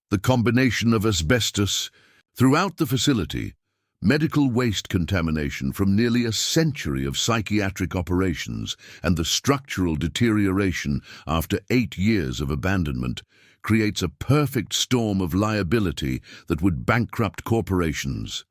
The combination of asbestos throughout the facility, medical waste contamination from nearly a century of psychiatric operations, and the structural deterioration after 8 years of abandonment creates a perfect storm of liability that would bankrupt corporations,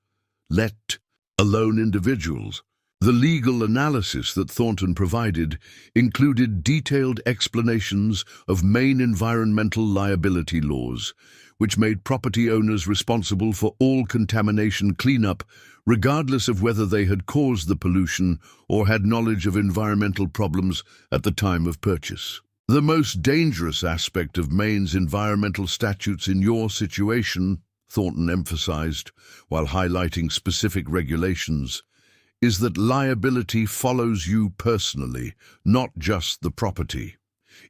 let alone individuals." The legal analysis that Thornton provided included detailed explanations of Maine environmental liability laws, which made property owners responsible for all contamination cleanup, regardless of whether they had caused the pollution or had knowledge of environmental problems at the time of purchase. "The most dangerous aspect of Maine's environmental statutes in your situation," Thornton emphasized, while highlighting specific regulations, is that liability follows you personally, not just the property.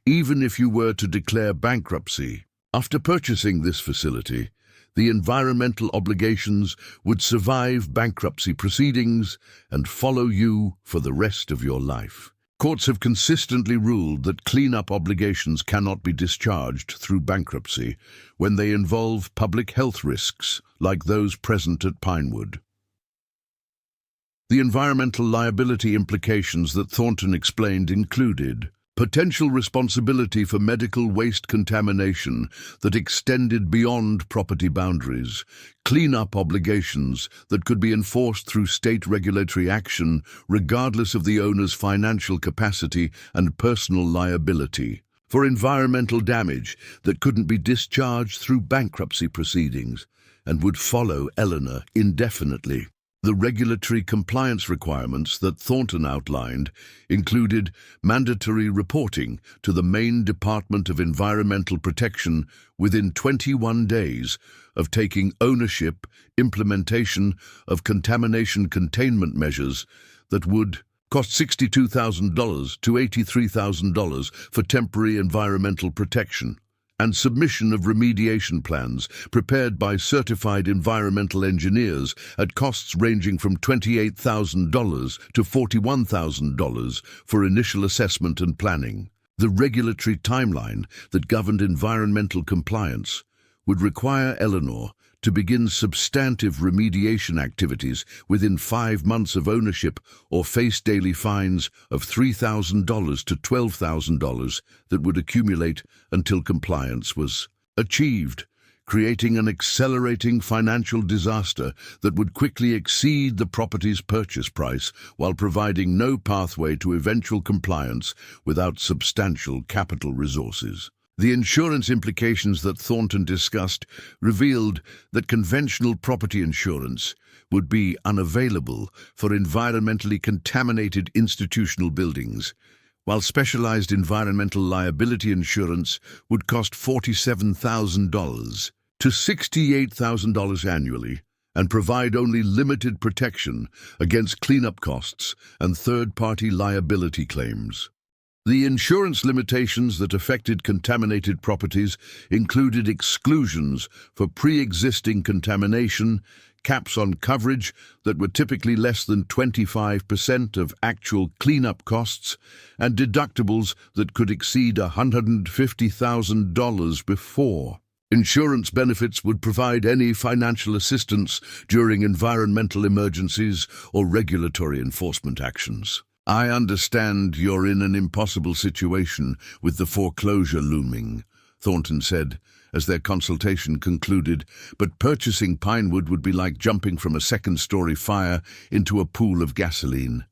Even if you were to declare bankruptcy, after purchasing this facility, the environmental obligations would survive bankruptcy proceedings and follow you for the rest of your life. Courts have consistently ruled that cleanup obligations cannot be discharged through bankruptcy when they involve public health risks like those present at Pinewood. The environmental liability implications that Thornton explained included potential responsibility for medical waste contamination that extended beyond property boundaries, cleanup obligations that could be enforced through state regulatory action regardless of the owner's financial capacity, and personal liability for environmental damage that couldn't be discharged through bankruptcy proceedings and would follow Eleanor indefinitely. The regulatory compliance requirements that Thornton outlined included mandatory reporting to the Maine Department of Environmental Protection within 21 days of taking ownership, implementation of contamination containment measures that would cost $62,000 to $83,000 for temporary environmental protection, and submission of remediation plans prepared by certified environmental engineers at costs ranging from $28,000 to $41,000 for initial assessment and planning. The regulatory timeline that governed environmental compliance would require Eleanor to begin substantive remediation activities within 5 months of ownership or face daily fines of $3,000 to $12,000 that would accumulate until compliance was achieved, creating an accelerating financial disaster that would quickly exceed the property's purchase price while providing no pathway to eventual compliance without substantial capital resources. The insurance implications that Thornton discussed revealed that conventional property insurance would be unavailable for environmentally contaminated institutional buildings, while specialized environmental liability insurance would cost $47,000 to $68,000 annually and provide only limited protection against cleanup costs and third-party liability claims. The insurance limitations that affected contaminated properties included exclusions for pre-existing contamination, caps on coverage that were typically less than 25% of actual cleanup costs, and deductibles that could exceed $150,000 before. Insurance benefits would provide any financial assistance during environmental emergencies or regulatory enforcement actions. "I understand you're in an impossible situation with the foreclosure looming," Thornton said as their consultation concluded, "but purchasing Pinewood would be like jumping from a second-story fire into a pool of gasoline.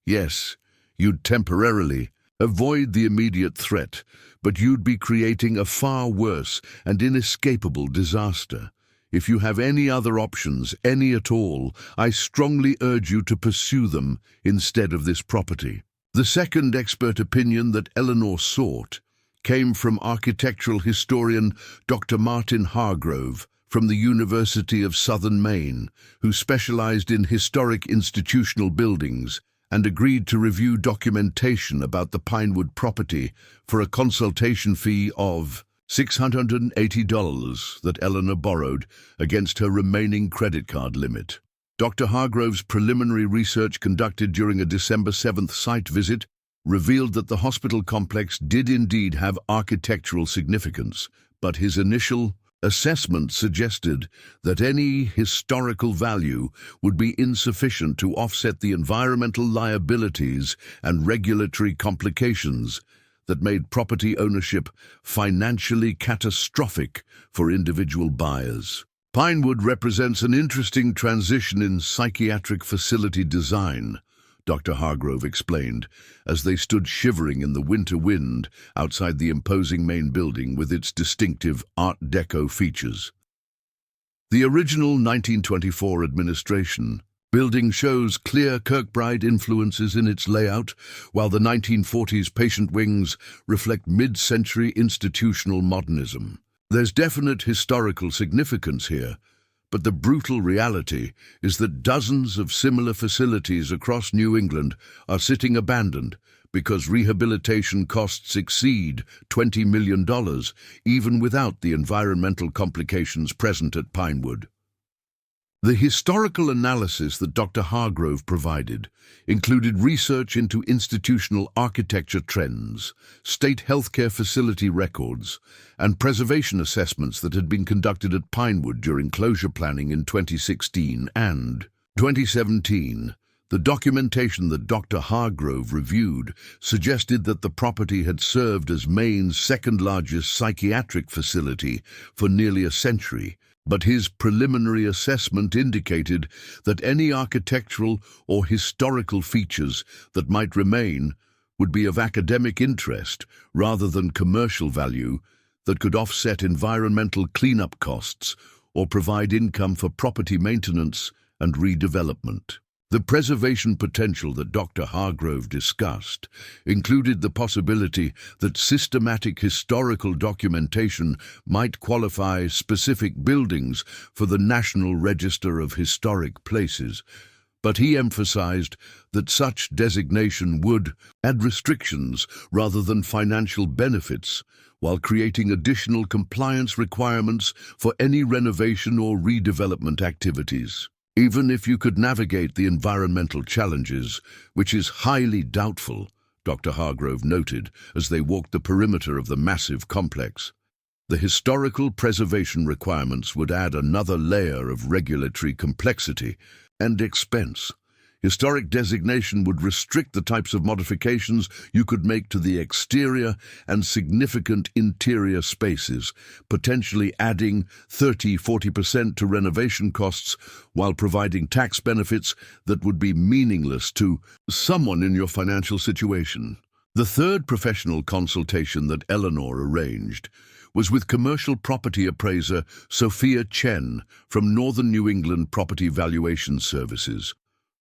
Yes, you'd temporarily avoid the immediate threat, but you'd be creating a far worse and inescapable disaster. If you have any other options, any at all, I strongly urge you to pursue them instead of this property." The second expert opinion that Eleanor sought came from architectural historian Dr. Martin Hargrove from the University of Southern Maine, who specialized in historic institutional buildings and agreed to review documentation about the Pinewood property for a consultation fee of $680 that Eleanor borrowed against her remaining credit card limit. Dr. Hargrove's preliminary research conducted during a December 7th site visit revealed that the hospital complex did indeed have architectural significance, but his initial assessment suggested that any historical value would be insufficient to offset the environmental liabilities and regulatory complications that made property ownership financially catastrophic for individual buyers. Pinewood represents an interesting transition in psychiatric facility design, Dr. Hargrove explained, as they stood shivering in the winter wind outside the imposing main building with its distinctive Art Deco features. The original 1924 administration building shows clear Kirkbride influences in its layout, while the 1940s patient wings reflect mid-century institutional modernism. There's definite historical significance here, But the brutal reality is that dozens of similar facilities across New England are sitting abandoned because rehabilitation costs exceed $20 million, even without the environmental complications present at Pinewood. The historical analysis that Dr. Hargrove provided included research into institutional architecture trends, state healthcare facility records, and preservation assessments that had been conducted at Pinewood during closure planning in 2016 and 2017. The documentation that Dr. Hargrove reviewed suggested that the property had served as Maine's second-largest psychiatric facility for nearly a century, but his preliminary assessment indicated that any architectural or historical features that might remain would be of academic interest rather than commercial value that could offset environmental cleanup costs or provide income for property maintenance and redevelopment. The preservation potential that Dr. Hargrove discussed included the possibility that systematic historical documentation might qualify specific buildings for the National Register of Historic Places, but he emphasized that such designation would add restrictions rather than financial benefits, while creating additional compliance requirements for any renovation or redevelopment activities. Even if you could navigate the environmental challenges, which is highly doubtful, Dr. Hargrove noted as they walked the perimeter of the massive complex, the historical preservation requirements would add another layer of regulatory complexity and expense. Historic designation would restrict the types of modifications you could make to the exterior and significant interior spaces, potentially adding 30–40% to renovation costs while providing tax benefits that would be meaningless to someone in your financial situation. The third professional consultation that Eleanor arranged was with commercial property appraiser Sophia Chen from Northern New England Property Valuation Services,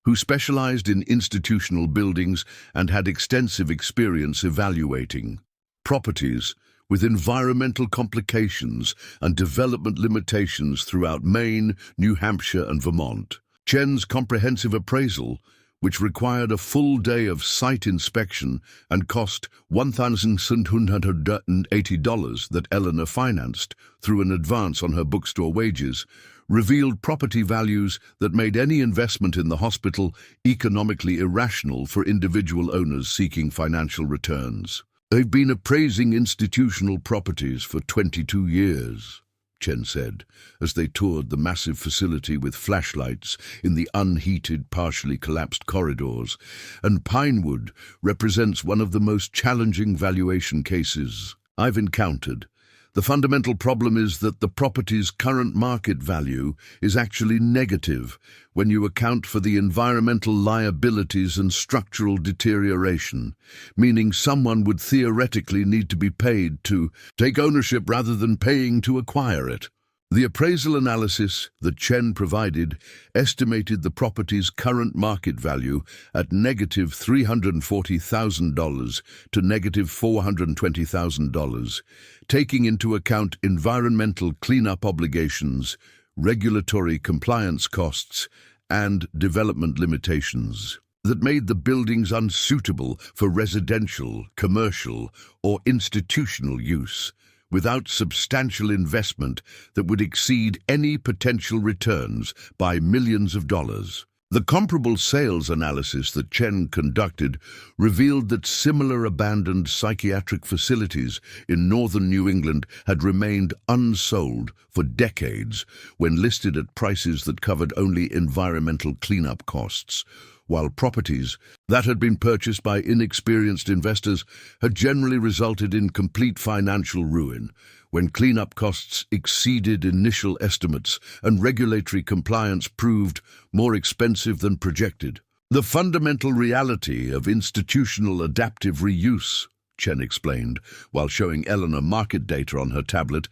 who specialized in institutional buildings and had extensive experience evaluating properties with environmental complications and development limitations throughout Maine, New Hampshire, and Vermont. Chen's comprehensive appraisal, which required a full day of site inspection and cost $1,780 that Eleanor financed through an advance on her bookstore wages, revealed property values that made any investment in the hospital economically irrational for individual owners seeking financial returns. "They've been appraising institutional properties for 22 years, Chen said, as they toured the massive facility with flashlights in the unheated, partially collapsed corridors, and Pinewood represents one of the most challenging valuation cases I've encountered. The fundamental problem is that the property's current market value is actually negative when you account for the environmental liabilities and structural deterioration, meaning someone would theoretically need to be paid to take ownership rather than paying to acquire it. The appraisal analysis that Chen provided estimated the property's current market value at negative $340,000 to negative $420,000, taking into account environmental cleanup obligations, regulatory compliance costs, and development limitations that made the buildings unsuitable for residential, commercial, or institutional use, without substantial investment that would exceed any potential returns by millions of dollars. The comparable sales analysis that Chen conducted revealed that similar abandoned psychiatric facilities in northern New England had remained unsold for decades when listed at prices that covered only environmental cleanup costs, while properties that had been purchased by inexperienced investors had generally resulted in complete financial ruin when cleanup costs exceeded initial estimates and regulatory compliance proved more expensive than projected. The fundamental reality of institutional adaptive reuse, Chen explained, while showing Eleanor market data on her tablet,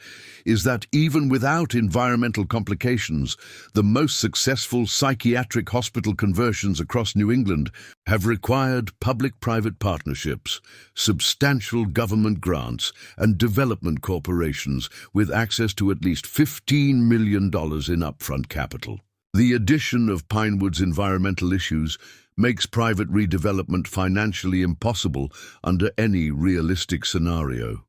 is that even without environmental complications, the most successful psychiatric hospital conversions across New England have required public-private partnerships, substantial government grants, and development corporations with access to at least $15 million in upfront capital. The addition of Pinewood's environmental issues makes private redevelopment financially impossible under any realistic scenario.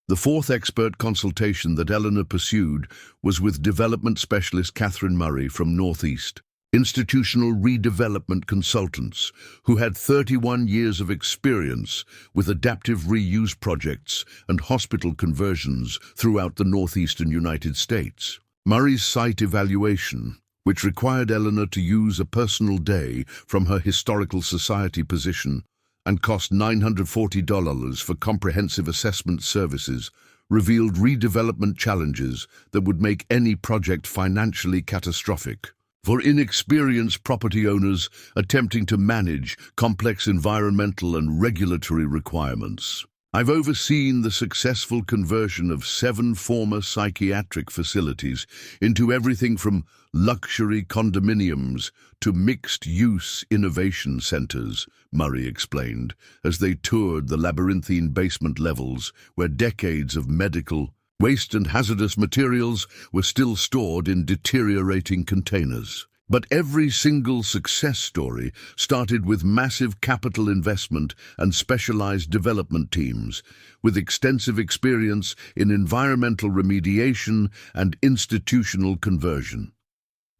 The fourth expert consultation that Eleanor pursued was with development specialist Catherine Murray from Northeast, institutional redevelopment consultants who had 31 years of experience with adaptive reuse projects and hospital conversions throughout the northeastern United States. Murray's site evaluation, which required Eleanor to use a personal day from her historical society position and cost $940 for comprehensive assessment services, revealed redevelopment challenges that would make any project financially catastrophic. For inexperienced property owners attempting to manage complex environmental and regulatory requirements. I've overseen the successful conversion of 7 former psychiatric facilities into everything from luxury condominiums to mixed-use innovation centers, Murray explained, as they toured the labyrinthine basement levels where decades of medical waste and hazardous materials were still stored in deteriorating containers. But every single success story started with massive capital investment and specialized development teams, with extensive experience in environmental remediation and institutional conversion.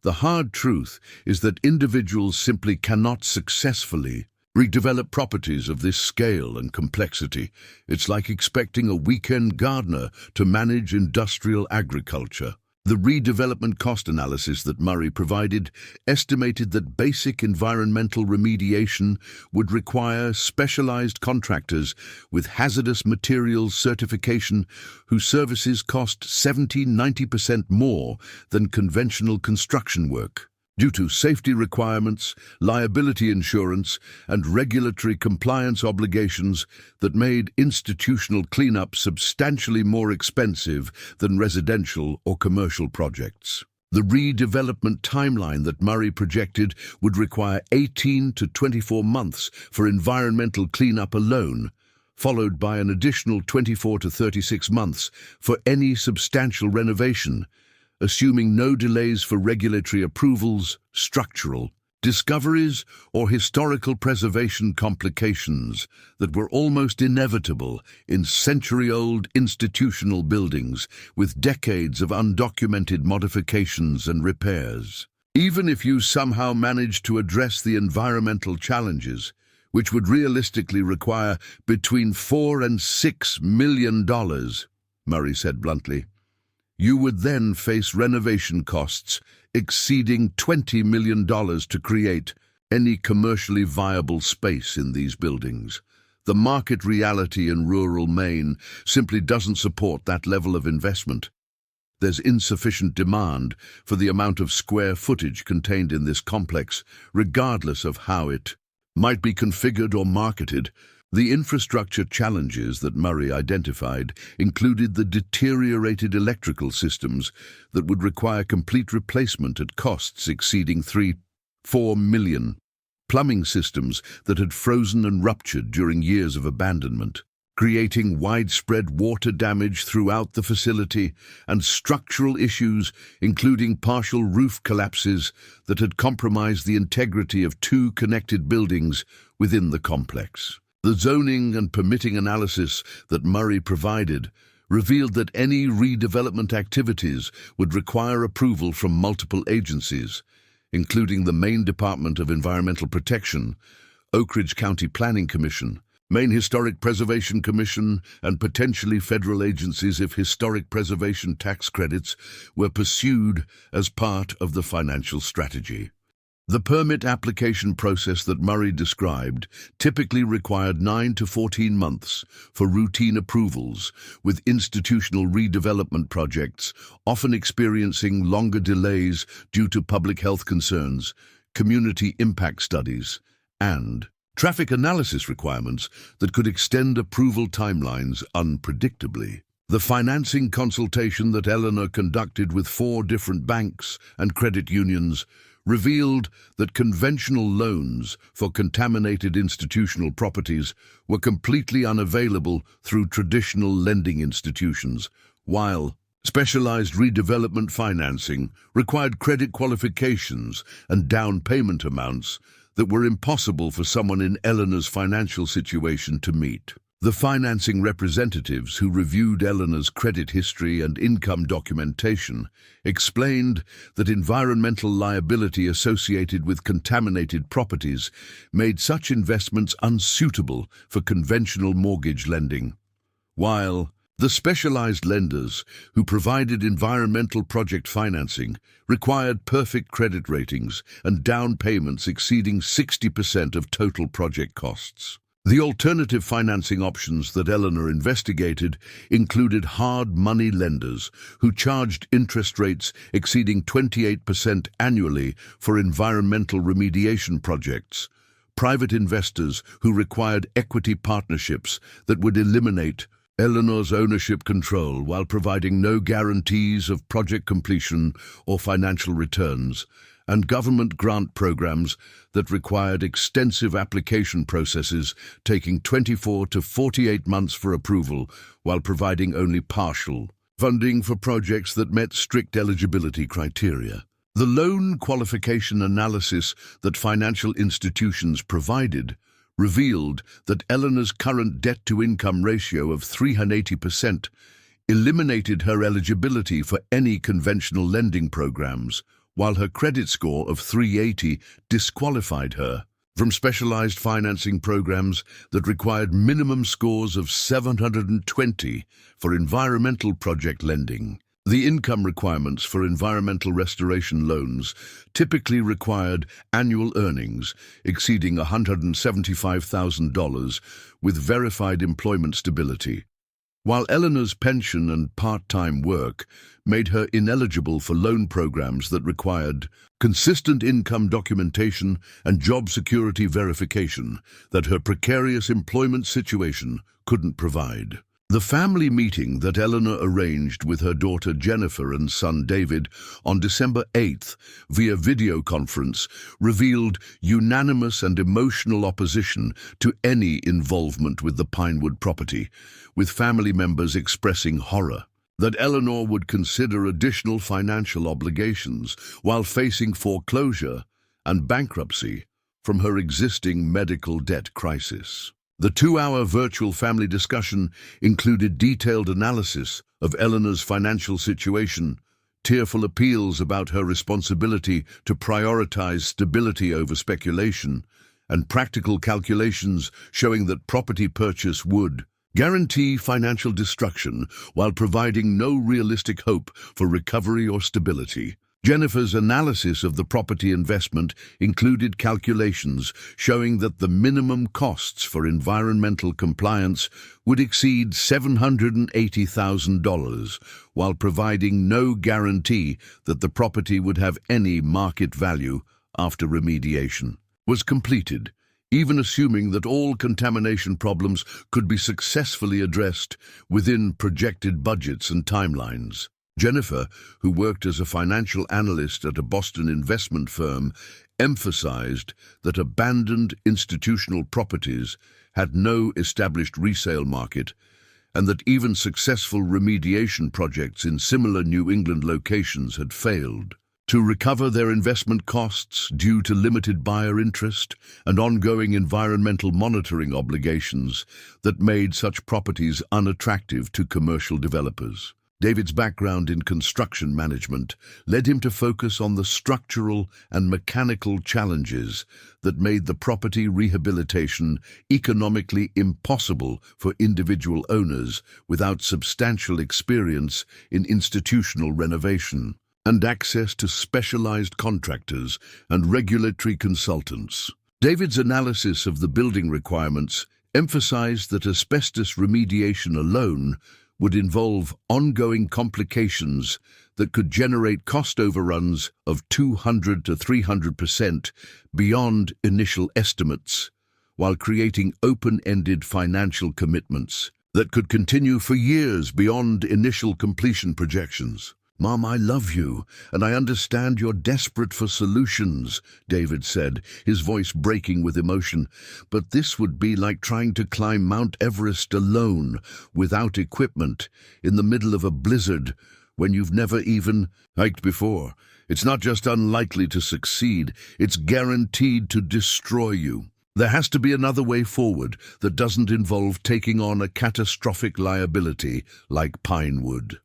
The hard truth is that individuals simply cannot successfully redevelop properties of this scale and complexity. It's like expecting a weekend gardener to manage industrial agriculture. The redevelopment cost analysis that Murray provided estimated that basic environmental remediation would require specialized contractors with hazardous materials certification whose services cost 70–90% more than conventional construction work. Due to safety requirements, liability insurance, and regulatory compliance obligations that made institutional cleanup substantially more expensive than residential or commercial projects. The redevelopment timeline that Murray projected would require 18 to 24 months for environmental cleanup alone, followed by an additional 24 to 36 months for any substantial renovation, assuming no delays for regulatory approvals, structural discoveries, or historical preservation complications that were almost inevitable in century-old institutional buildings with decades of undocumented modifications and repairs. Even if you somehow managed to address the environmental challenges, which would realistically require between $4 and $6 million, Murray said bluntly, you would then face renovation costs exceeding $20 million to create any commercially viable space in these buildings. The market reality in rural Maine simply doesn't support that level of investment. There's insufficient demand for the amount of square footage contained in this complex, regardless of how it might be configured or marketed. The infrastructure challenges that Murray identified included the deteriorated electrical systems that would require complete replacement at costs exceeding $3–4 million, plumbing systems that had frozen and ruptured during years of abandonment, creating widespread water damage throughout the facility, and structural issues including partial roof collapses that had compromised the integrity of 2 connected buildings within the complex. The zoning and permitting analysis that Murray provided revealed that any redevelopment activities would require approval from multiple agencies, including the Maine Department of Environmental Protection, Oakridge County Planning Commission, Maine Historic Preservation Commission, and potentially federal agencies if historic preservation tax credits were pursued as part of the financial strategy. The permit application process that Murray described typically required 9 to 14 months for routine approvals, with institutional redevelopment projects often experiencing longer delays due to public health concerns, community impact studies, and traffic analysis requirements that could extend approval timelines unpredictably. The financing consultation that Eleanor conducted with 4 different banks and credit unions revealed that conventional loans for contaminated institutional properties were completely unavailable through traditional lending institutions, while specialized redevelopment financing required credit qualifications and down payment amounts that were impossible for someone in Eleanor's financial situation to meet. The financing representatives who reviewed Eleanor's credit history and income documentation explained that environmental liability associated with contaminated properties made such investments unsuitable for conventional mortgage lending, while the specialized lenders who provided environmental project financing required perfect credit ratings and down payments exceeding 60% of total project costs. The alternative financing options that Eleanor investigated included hard money lenders who charged interest rates exceeding 28% annually for environmental remediation projects, private investors who required equity partnerships that would eliminate Eleanor's ownership control while providing no guarantees of project completion or financial returns, and government grant programs that required extensive application processes taking 24 to 48 months for approval while providing only partial funding for projects that met strict eligibility criteria. The loan qualification analysis that financial institutions provided revealed that Eleanor's current debt-to-income ratio of 380% eliminated her eligibility for any conventional lending programs, while her credit score of 380 disqualified her from specialized financing programs that required minimum scores of 720 for environmental project lending. The income requirements for environmental restoration loans typically required annual earnings exceeding $175,000 with verified employment stability, while Eleanor's pension and part-time work made her ineligible for loan programs that required consistent income documentation and job security verification that her precarious employment situation couldn't provide. The family meeting that Eleanor arranged with her daughter Jennifer and son David on December 8th via video conference revealed unanimous and emotional opposition to any involvement with the Pinewood property, with family members expressing horror that Eleanor would consider additional financial obligations while facing foreclosure and bankruptcy from her existing medical debt crisis. The 2-hour virtual family discussion included detailed analysis of Eleanor's financial situation, tearful appeals about her responsibility to prioritize stability over speculation, and practical calculations showing that property purchase would guarantee financial destruction while providing no realistic hope for recovery or stability. Jennifer's analysis of the property investment included calculations showing that the minimum costs for environmental compliance would exceed $780,000, while providing no guarantee that the property would have any market value after remediation was completed, even assuming that all contamination problems could be successfully addressed within projected budgets and timelines. Jennifer, who worked as a financial analyst at a Boston investment firm, emphasized that abandoned institutional properties had no established resale market and that even successful remediation projects in similar New England locations had failed to recover their investment costs due to limited buyer interest and ongoing environmental monitoring obligations that made such properties unattractive to commercial developers. David's background in construction management led him to focus on the structural and mechanical challenges that made the property rehabilitation economically impossible for individual owners without substantial experience in institutional renovation and access to specialized contractors and regulatory consultants. David's analysis of the building requirements emphasized that asbestos remediation alone would involve ongoing complications that could generate cost overruns of 200 to 300% beyond initial estimates, while creating open-ended financial commitments that could continue for years beyond initial completion projections. "Mom, I love you, and I understand you're desperate for solutions," David said, his voice breaking with emotion. "But this would be like trying to climb Mount Everest alone, without equipment, in the middle of a blizzard, when you've never even hiked before. It's not just unlikely to succeed, it's guaranteed to destroy you. There has to be another way forward that doesn't involve taking on a catastrophic liability like Pinewood."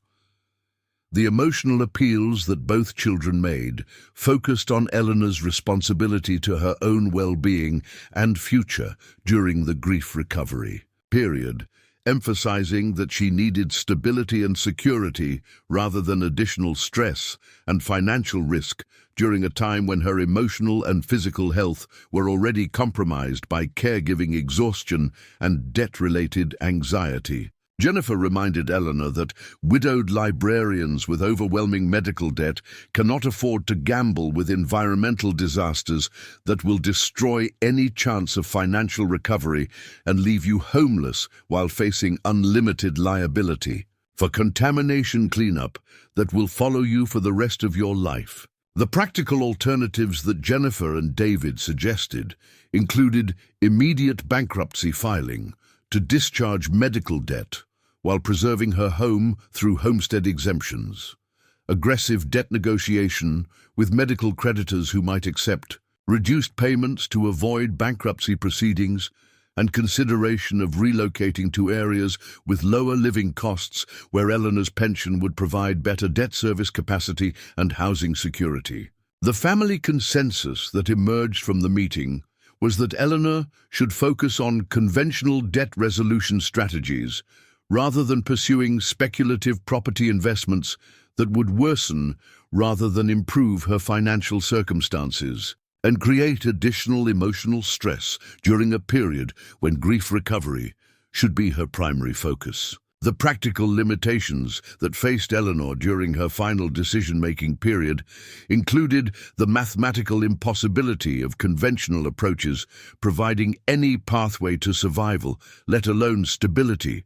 The emotional appeals that both children made focused on Eleanor's responsibility to her own well-being and future during the grief recovery period, emphasizing that she needed stability and security rather than additional stress and financial risk during a time when her emotional and physical health were already compromised by caregiving exhaustion and debt-related anxiety. Jennifer reminded Eleanor that widowed librarians with overwhelming medical debt cannot afford to gamble with environmental disasters that will destroy any chance of financial recovery and leave you homeless while facing unlimited liability for contamination cleanup that will follow you for the rest of your life. The practical alternatives that Jennifer and David suggested included immediate bankruptcy filing to discharge medical debt while preserving her home through homestead exemptions, aggressive debt negotiation with medical creditors who might accept, reduced payments to avoid bankruptcy proceedings, and consideration of relocating to areas with lower living costs where Eleanor's pension would provide better debt service capacity and housing security. The family consensus that emerged from the meeting was that Eleanor should focus on conventional debt resolution strategies rather than pursuing speculative property investments that would worsen rather than improve her financial circumstances and create additional emotional stress during a period when grief recovery should be her primary focus. The practical limitations that faced Eleanor during her final decision-making period included the mathematical impossibility of conventional approaches providing any pathway to survival, let alone stability,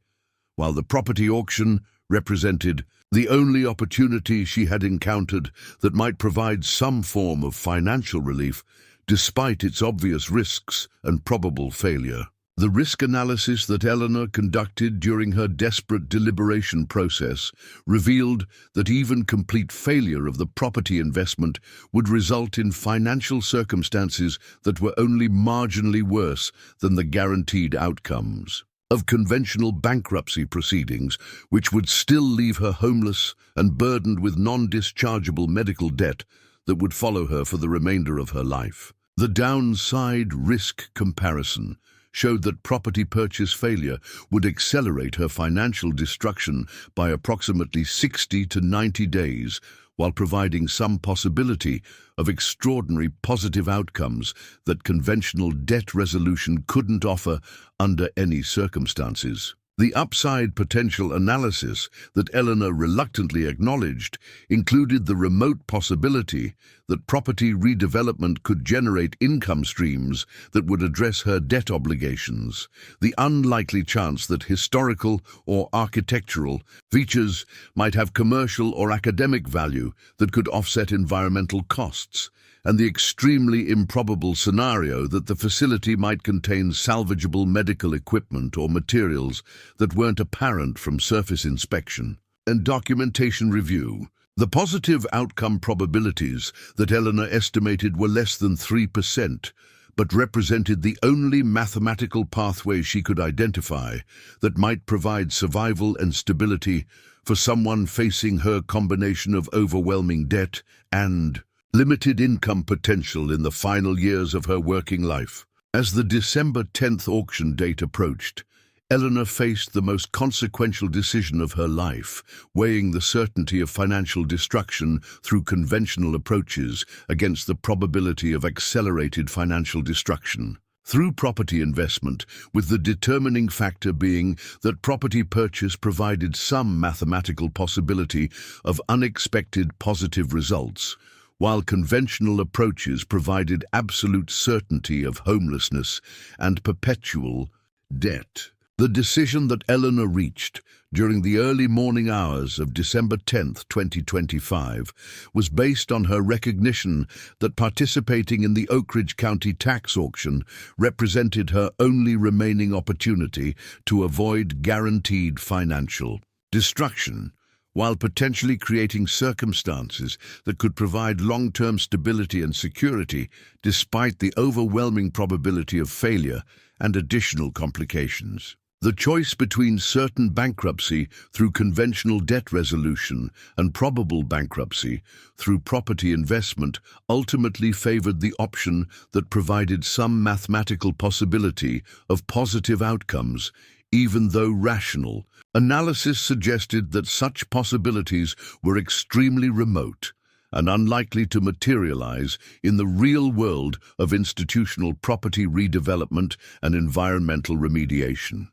while the property auction represented the only opportunity she had encountered that might provide some form of financial relief, despite its obvious risks and probable failure. The risk analysis that Eleanor conducted during her desperate deliberation process revealed that even complete failure of the property investment would result in financial circumstances that were only marginally worse than the guaranteed outcomes of conventional bankruptcy proceedings, which would still leave her homeless and burdened with non-dischargeable medical debt that would follow her for the remainder of her life. The downside risk comparison showed that property purchase failure would accelerate her financial destruction by approximately 60 to 90 days, while providing some possibility of extraordinary positive outcomes that conventional debt resolution couldn't offer under any circumstances. The upside potential analysis that Eleanor reluctantly acknowledged included the remote possibility that property redevelopment could generate income streams that would address her debt obligations, the unlikely chance that historical or architectural features might have commercial or academic value that could offset environmental costs, and the extremely improbable scenario that the facility might contain salvageable medical equipment or materials that weren't apparent from surface inspection and documentation review. The positive outcome probabilities that Eleanor estimated were less than 3%, but represented the only mathematical pathway she could identify that might provide survival and stability for someone facing her combination of overwhelming debt and limited income potential in the final years of her working life. As the December 10th auction date approached, Eleanor faced the most consequential decision of her life, weighing the certainty of financial destruction through conventional approaches against the probability of accelerated financial destruction through property investment, with the determining factor being that property purchase provided some mathematical possibility of unexpected positive results, While conventional approaches provided absolute certainty of homelessness and perpetual debt, the decision that Eleanor reached during the early morning hours of December 10, 2025, was based on her recognition that participating in the Oakridge County tax auction represented her only remaining opportunity to avoid guaranteed financial destruction, while potentially creating circumstances that could provide long-term stability and security despite the overwhelming probability of failure and additional complications. The choice between certain bankruptcy through conventional debt resolution and probable bankruptcy through property investment ultimately favored the option that provided some mathematical possibility of positive outcomes, even though rational. Analysis suggested that such possibilities were extremely remote and unlikely to materialize in the real world of institutional property redevelopment and environmental remediation.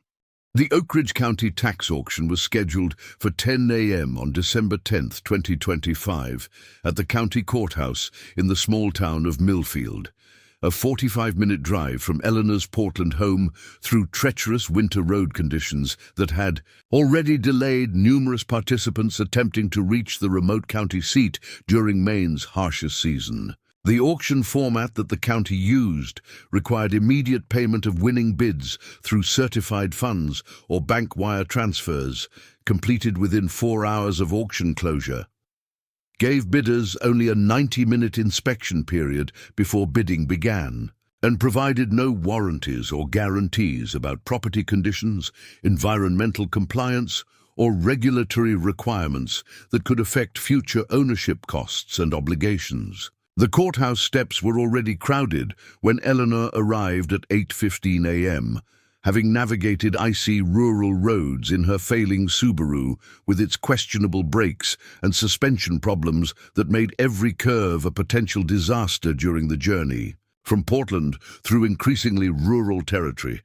The Oakridge County tax auction was scheduled for 10 a.m. on December 10, 2025, at the county courthouse in the small town of Millfield, a 45-minute drive from Eleanor's Portland home through treacherous winter road conditions that had already delayed numerous participants attempting to reach the remote county seat during Maine's harshest season. The auction format that the county used required immediate payment of winning bids through certified funds or bank wire transfers, completed within 4 hours of auction closure, gave bidders only a 90-minute inspection period before bidding began, and provided no warranties or guarantees about property conditions, environmental compliance, or regulatory requirements that could affect future ownership costs and obligations. The courthouse steps were already crowded when Eleanor arrived at 8:15 a.m., having navigated icy rural roads in her failing Subaru with its questionable brakes and suspension problems that made every curve a potential disaster during the journey. From Portland through increasingly rural territory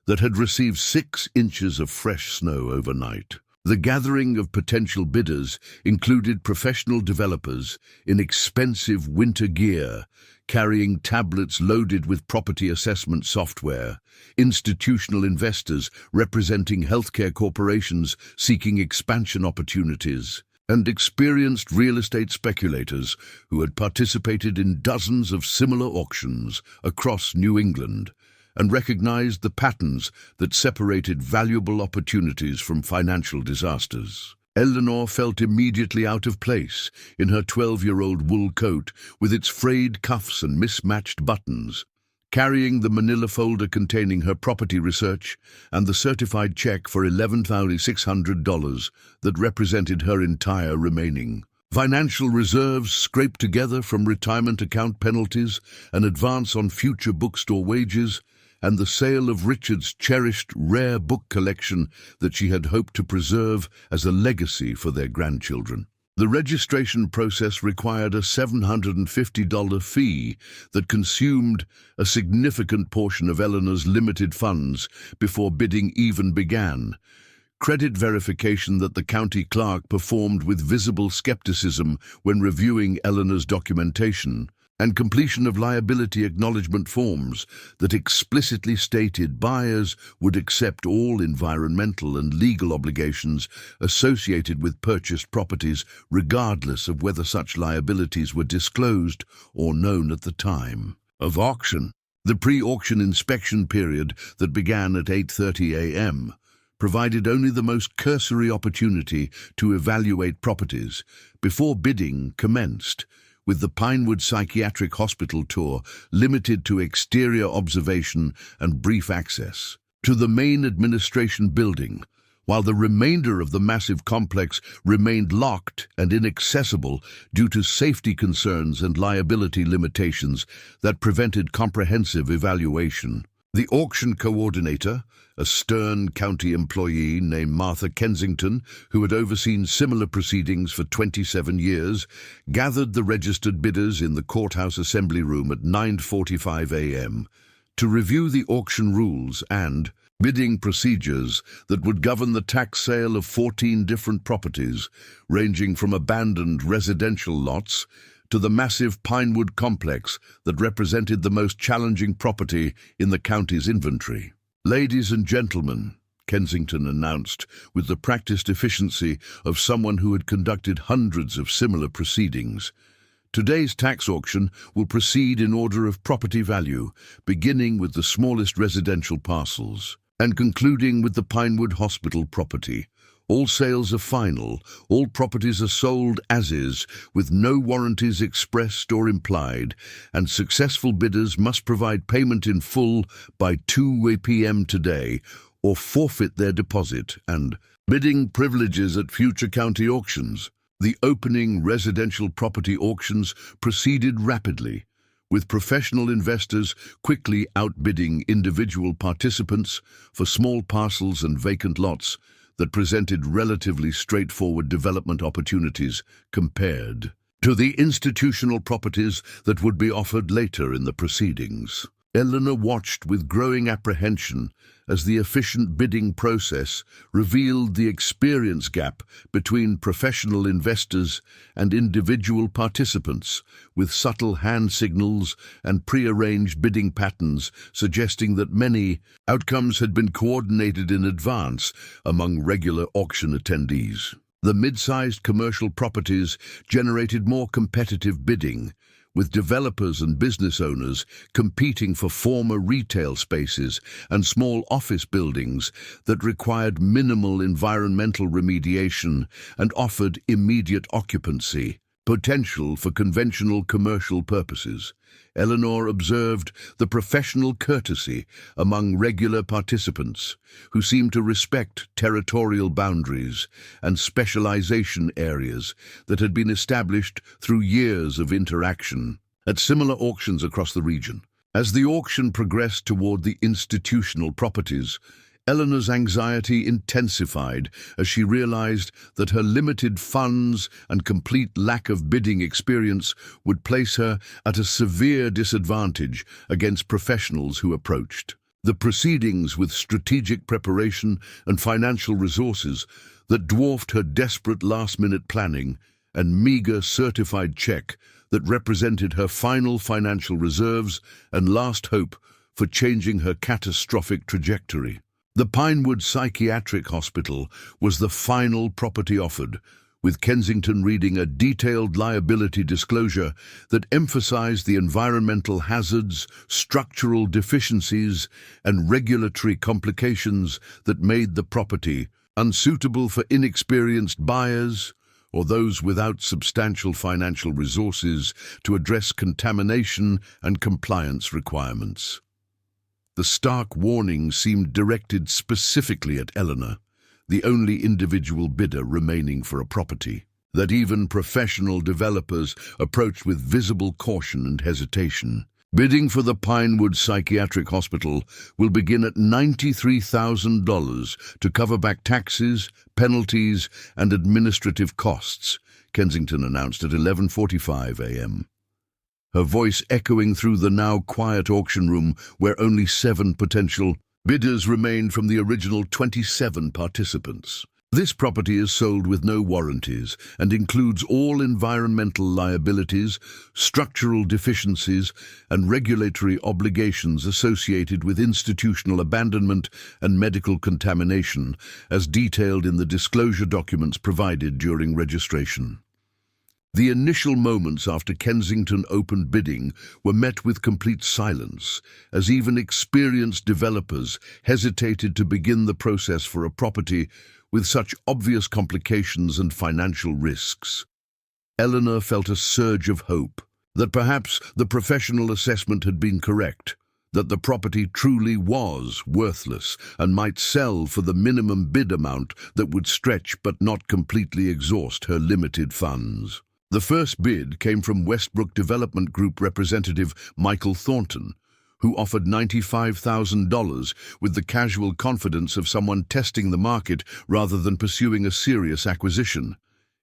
that had received 6 inches of fresh snow overnight. The gathering of potential bidders included professional developers in expensive winter gear, carrying tablets loaded with property assessment software, institutional investors representing healthcare corporations seeking expansion opportunities, and experienced real estate speculators who had participated in dozens of similar auctions across New England, and recognized the patterns that separated valuable opportunities from financial disasters. Eleanor felt immediately out of place in her 12-year-old wool coat with its frayed cuffs and mismatched buttons, carrying the manila folder containing her property research and the certified check for $11,600 that represented her entire remaining financial reserves scraped together from retirement account penalties, an advance on future bookstore wages, and the sale of Richard's cherished rare book collection that she had hoped to preserve as a legacy for their grandchildren. The registration process required a $750 fee that consumed a significant portion of Eleanor's limited funds before bidding even began. Credit verification that the county clerk performed with visible skepticism when reviewing Eleanor's documentation, and completion of liability acknowledgement forms that explicitly stated buyers would accept all environmental and legal obligations associated with purchased properties, regardless of whether such liabilities were disclosed or known at the time of auction. The pre-auction inspection period that began at 8:30 a.m. provided only the most cursory opportunity to evaluate properties before bidding commenced, with the Pinewood Psychiatric Hospital tour limited to exterior observation and brief access to the main administration building, while the remainder of the massive complex remained locked and inaccessible due to safety concerns and liability limitations that prevented comprehensive evaluation. The auction coordinator, a stern county employee named Martha Kensington, who had overseen similar proceedings for 27 years, gathered the registered bidders in the courthouse assembly room at 9:45 a.m. to review the auction rules and bidding procedures that would govern the tax sale of 14 different properties, ranging from abandoned residential lots to the massive Pinewood complex that represented the most challenging property in the county's inventory. "Ladies and gentlemen," Kensington announced with the practiced efficiency of someone who had conducted hundreds of similar proceedings, "today's tax auction will proceed in order of property value, beginning with the smallest residential parcels and concluding with the Pinewood Hospital property. All sales are final. All properties are sold as is, with no warranties expressed or implied, and successful bidders must provide payment in full by 2 p.m. today or forfeit their deposit and bidding privileges at future county auctions." The opening residential property auctions proceeded rapidly, with professional investors quickly outbidding individual participants for small parcels and vacant lots that presented relatively straightforward development opportunities compared to the institutional properties that would be offered later in the proceedings. Eleanor watched with growing apprehension as the efficient bidding process revealed the experience gap between professional investors and individual participants, with subtle hand signals and prearranged bidding patterns suggesting that many outcomes had been coordinated in advance among regular auction attendees. The mid-sized commercial properties generated more competitive bidding, with developers and business owners competing for former retail spaces and small office buildings that required minimal environmental remediation and offered immediate occupancy potential for conventional commercial purposes. Eleanor observed the professional courtesy among regular participants, who seemed to respect territorial boundaries and specialization areas that had been established through years of interaction at similar auctions across the region. As the auction progressed toward the institutional properties, Eleanor's anxiety intensified as she realized that her limited funds and complete lack of bidding experience would place her at a severe disadvantage against professionals who approached the proceedings with strategic preparation and financial resources that dwarfed her desperate last-minute planning and meager certified check that represented her final financial reserves and last hope for changing her catastrophic trajectory. The Pinewood Psychiatric Hospital was the final property offered, with Kensington reading a detailed liability disclosure that emphasized the environmental hazards, structural deficiencies, and regulatory complications that made the property unsuitable for inexperienced buyers or those without substantial financial resources to address contamination and compliance requirements. The stark warning seemed directed specifically at Eleanor, the only individual bidder remaining for a property, that even professional developers approached with visible caution and hesitation. Bidding for the Pinewood Psychiatric Hospital will begin at $93,000 to cover back taxes, penalties, and administrative costs, Kensington announced at 11:45 a.m. Her voice echoing through the now quiet auction room where only 7 potential bidders remained from the original 27 participants. This property is sold with no warranties and includes all environmental liabilities, structural deficiencies, and regulatory obligations associated with institutional abandonment and medical contamination, as detailed in the disclosure documents provided during registration. The initial moments after Kensington opened bidding were met with complete silence, as even experienced developers hesitated to begin the process for a property with such obvious complications and financial risks. Eleanor felt a surge of hope that perhaps the professional assessment had been correct, that the property truly was worthless and might sell for the minimum bid amount that would stretch but not completely exhaust her limited funds. The first bid came from Westbrook Development Group representative Michael Thornton, who offered $95,000 with the casual confidence of someone testing the market rather than pursuing a serious acquisition.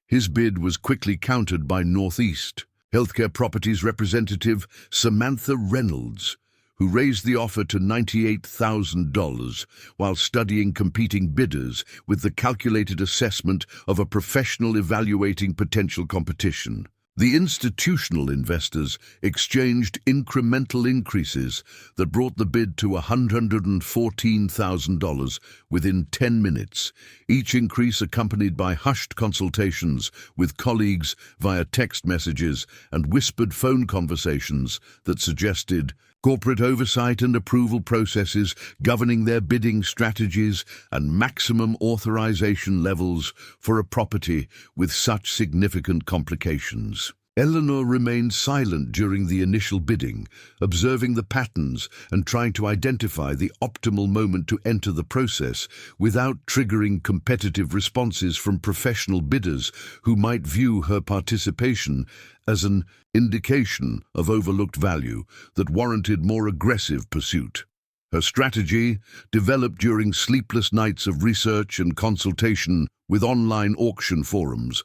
His bid was quickly countered by Northeast Healthcare Properties representative Samantha Reynolds, who raised the offer to $98,000 while studying competing bidders with the calculated assessment of a professional evaluating potential competition. The institutional investors exchanged incremental increases that brought the bid to $114,000 within 10 minutes, each increase accompanied by hushed consultations with colleagues via text messages and whispered phone conversations that suggested corporate oversight and approval processes governing their bidding strategies and maximum authorization levels for a property with such significant complications. Eleanor remained silent during the initial bidding, observing the patterns and trying to identify the optimal moment to enter the process without triggering competitive responses from professional bidders who might view her participation as an indication of overlooked value that warranted more aggressive pursuit. Her strategy, developed during sleepless nights of research and consultation with online auction forums,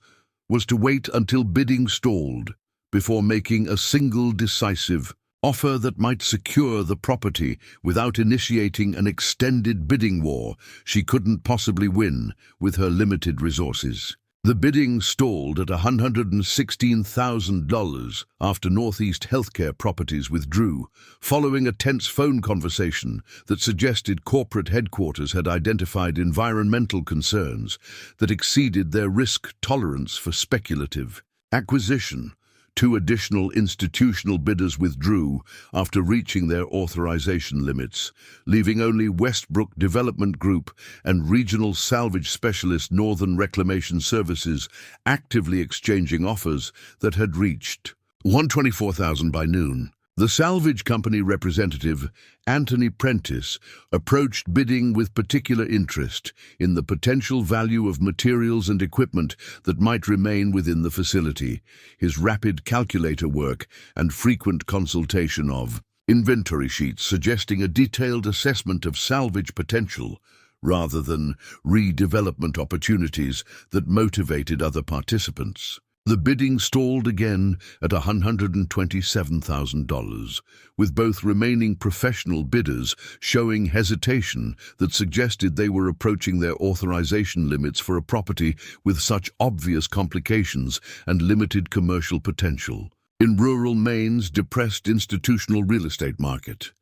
was to wait until bidding stalled before making a single decisive offer that might secure the property without initiating an extended bidding war she couldn't possibly win with her limited resources. The bidding stalled at $116,000 after Northeast Healthcare Properties withdrew, following a tense phone conversation that suggested corporate headquarters had identified environmental concerns that exceeded their risk tolerance for speculative acquisition. 2 additional institutional bidders withdrew after reaching their authorization limits, leaving only Westbrook Development Group and regional salvage specialist Northern Reclamation Services actively exchanging offers that had reached $124,000 by noon. The salvage company representative, Anthony Prentice, approached bidding with particular interest in the potential value of materials and equipment that might remain within the facility. His rapid calculator work and frequent consultation of inventory sheets suggesting a detailed assessment of salvage potential rather than redevelopment opportunities that motivated other participants. The bidding stalled again at $127,000, with both remaining professional bidders showing hesitation that suggested they were approaching their authorization limits for a property with such obvious complications and limited commercial potential. In rural Maine's depressed institutional real estate market,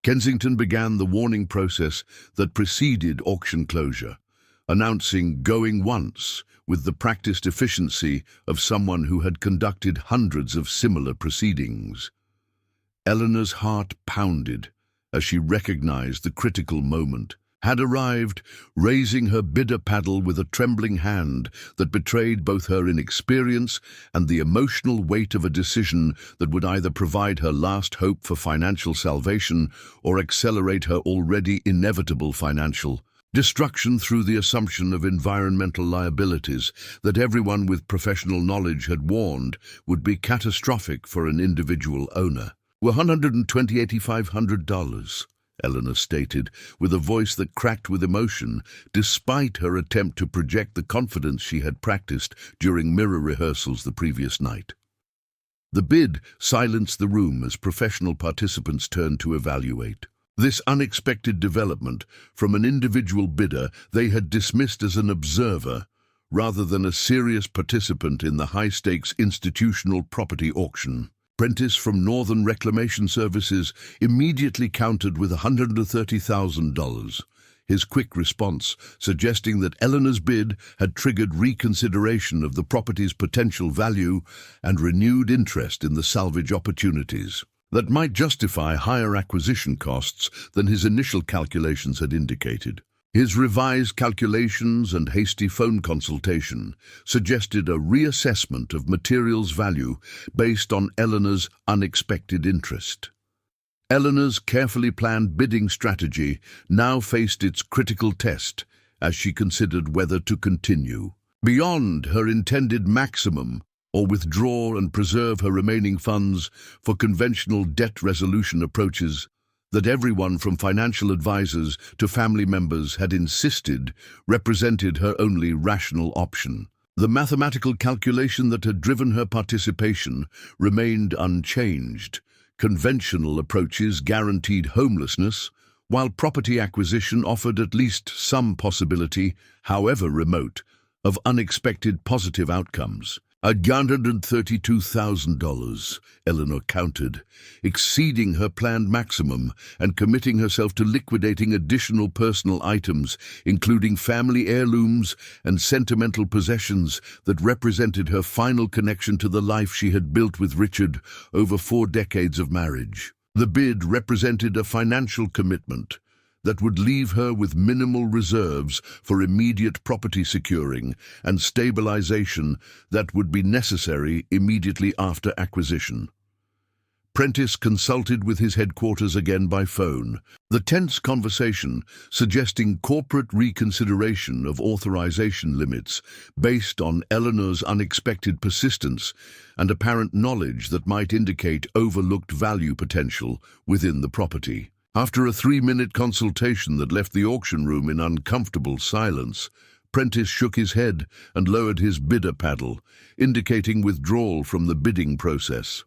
Kensington began the warning process that preceded auction closure, announcing going once with the practiced efficiency of someone who had conducted hundreds of similar proceedings. Eleanor's heart pounded as she recognized the critical moment had arrived, raising her bidder paddle with a trembling hand that betrayed both her inexperience and the emotional weight of a decision that would either provide her last hope for financial salvation or accelerate her already inevitable financial destruction through the assumption of environmental liabilities that everyone with professional knowledge had warned would be catastrophic for an individual owner. $128,500, Eleanor stated, with a voice that cracked with emotion, despite her attempt to project the confidence she had practiced during mirror rehearsals the previous night. The bid silenced the room as professional participants turned to evaluate. This unexpected development from an individual bidder they had dismissed as an observer rather than a serious participant in the high-stakes institutional property auction. Prentice from Northern Reclamation Services immediately countered with $130,000, his quick response suggesting that Eleanor's bid had triggered reconsideration of the property's potential value and renewed interest in the salvage opportunities that might justify higher acquisition costs than his initial calculations had indicated. His revised calculations and hasty phone consultation suggested a reassessment of materials value based on Eleanor's unexpected interest. Eleanor's carefully planned bidding strategy now faced its critical test as she considered whether to continue beyond her intended maximum or withdraw and preserve her remaining funds for conventional debt resolution approaches that everyone from financial advisors to family members had insisted represented her only rational option. The mathematical calculation that had driven her participation remained unchanged. Conventional approaches guaranteed homelessness, while property acquisition offered at least some possibility, however remote, of unexpected positive outcomes. $132,000, Eleanor counted, exceeding her planned maximum and committing herself to liquidating additional personal items, including family heirlooms and sentimental possessions that represented her final connection to the life she had built with Richard over 4 decades of marriage. The bid represented a financial commitment that would leave her with minimal reserves for immediate property securing and stabilization that would be necessary immediately after acquisition. Prentice consulted with his headquarters again by phone, the tense conversation suggesting corporate reconsideration of authorization limits based on Eleanor's unexpected persistence and apparent knowledge that might indicate overlooked value potential within the property. After a 3-minute consultation that left the auction room in uncomfortable silence, Prentice shook his head and lowered his bidder paddle, indicating withdrawal from the bidding process.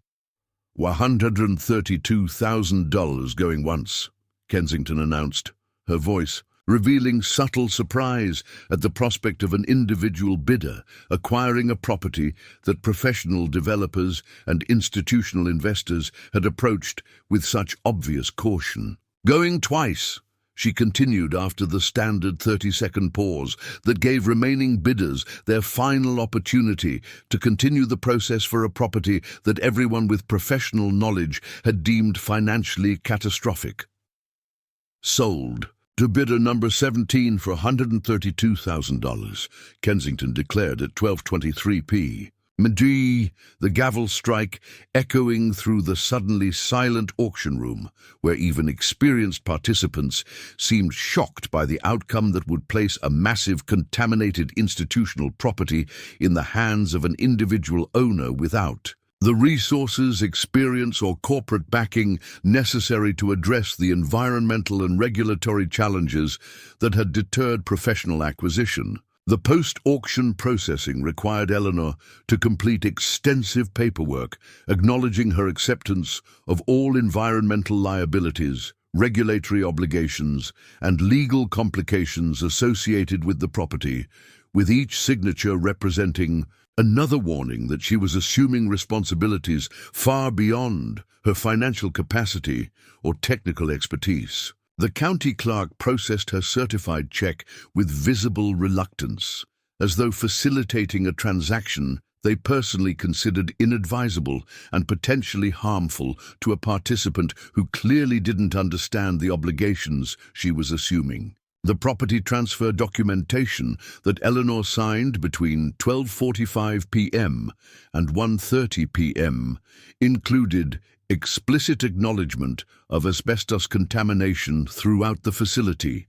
$132,000 going once, Kensington announced, her voice revealing subtle surprise at the prospect of an individual bidder acquiring a property that professional developers and institutional investors had approached with such obvious caution. Going twice, she continued after the standard 30-second pause that gave remaining bidders their final opportunity to continue the process for a property that everyone with professional knowledge had deemed financially catastrophic. Sold. To bidder number 17 for $132,000, Kensington declared at 12:23 p.m. Madee, the gavel strike echoing through the suddenly silent auction room, where even experienced participants seemed shocked by the outcome that would place a massive contaminated institutional property in the hands of an individual owner without the resources, experience, or corporate backing necessary to address the environmental and regulatory challenges that had deterred professional acquisition. The post-auction processing required Eleanor to complete extensive paperwork, acknowledging her acceptance of all environmental liabilities, regulatory obligations, and legal complications associated with the property, with each signature representing another warning that she was assuming responsibilities far beyond her financial capacity or technical expertise. The county clerk processed her certified check with visible reluctance, as though facilitating a transaction they personally considered inadvisable and potentially harmful to a participant who clearly didn't understand the obligations she was assuming. The property transfer documentation that Eleanor signed between 12:45 p.m. and 1:30 p.m. included explicit acknowledgement of asbestos contamination throughout the facility,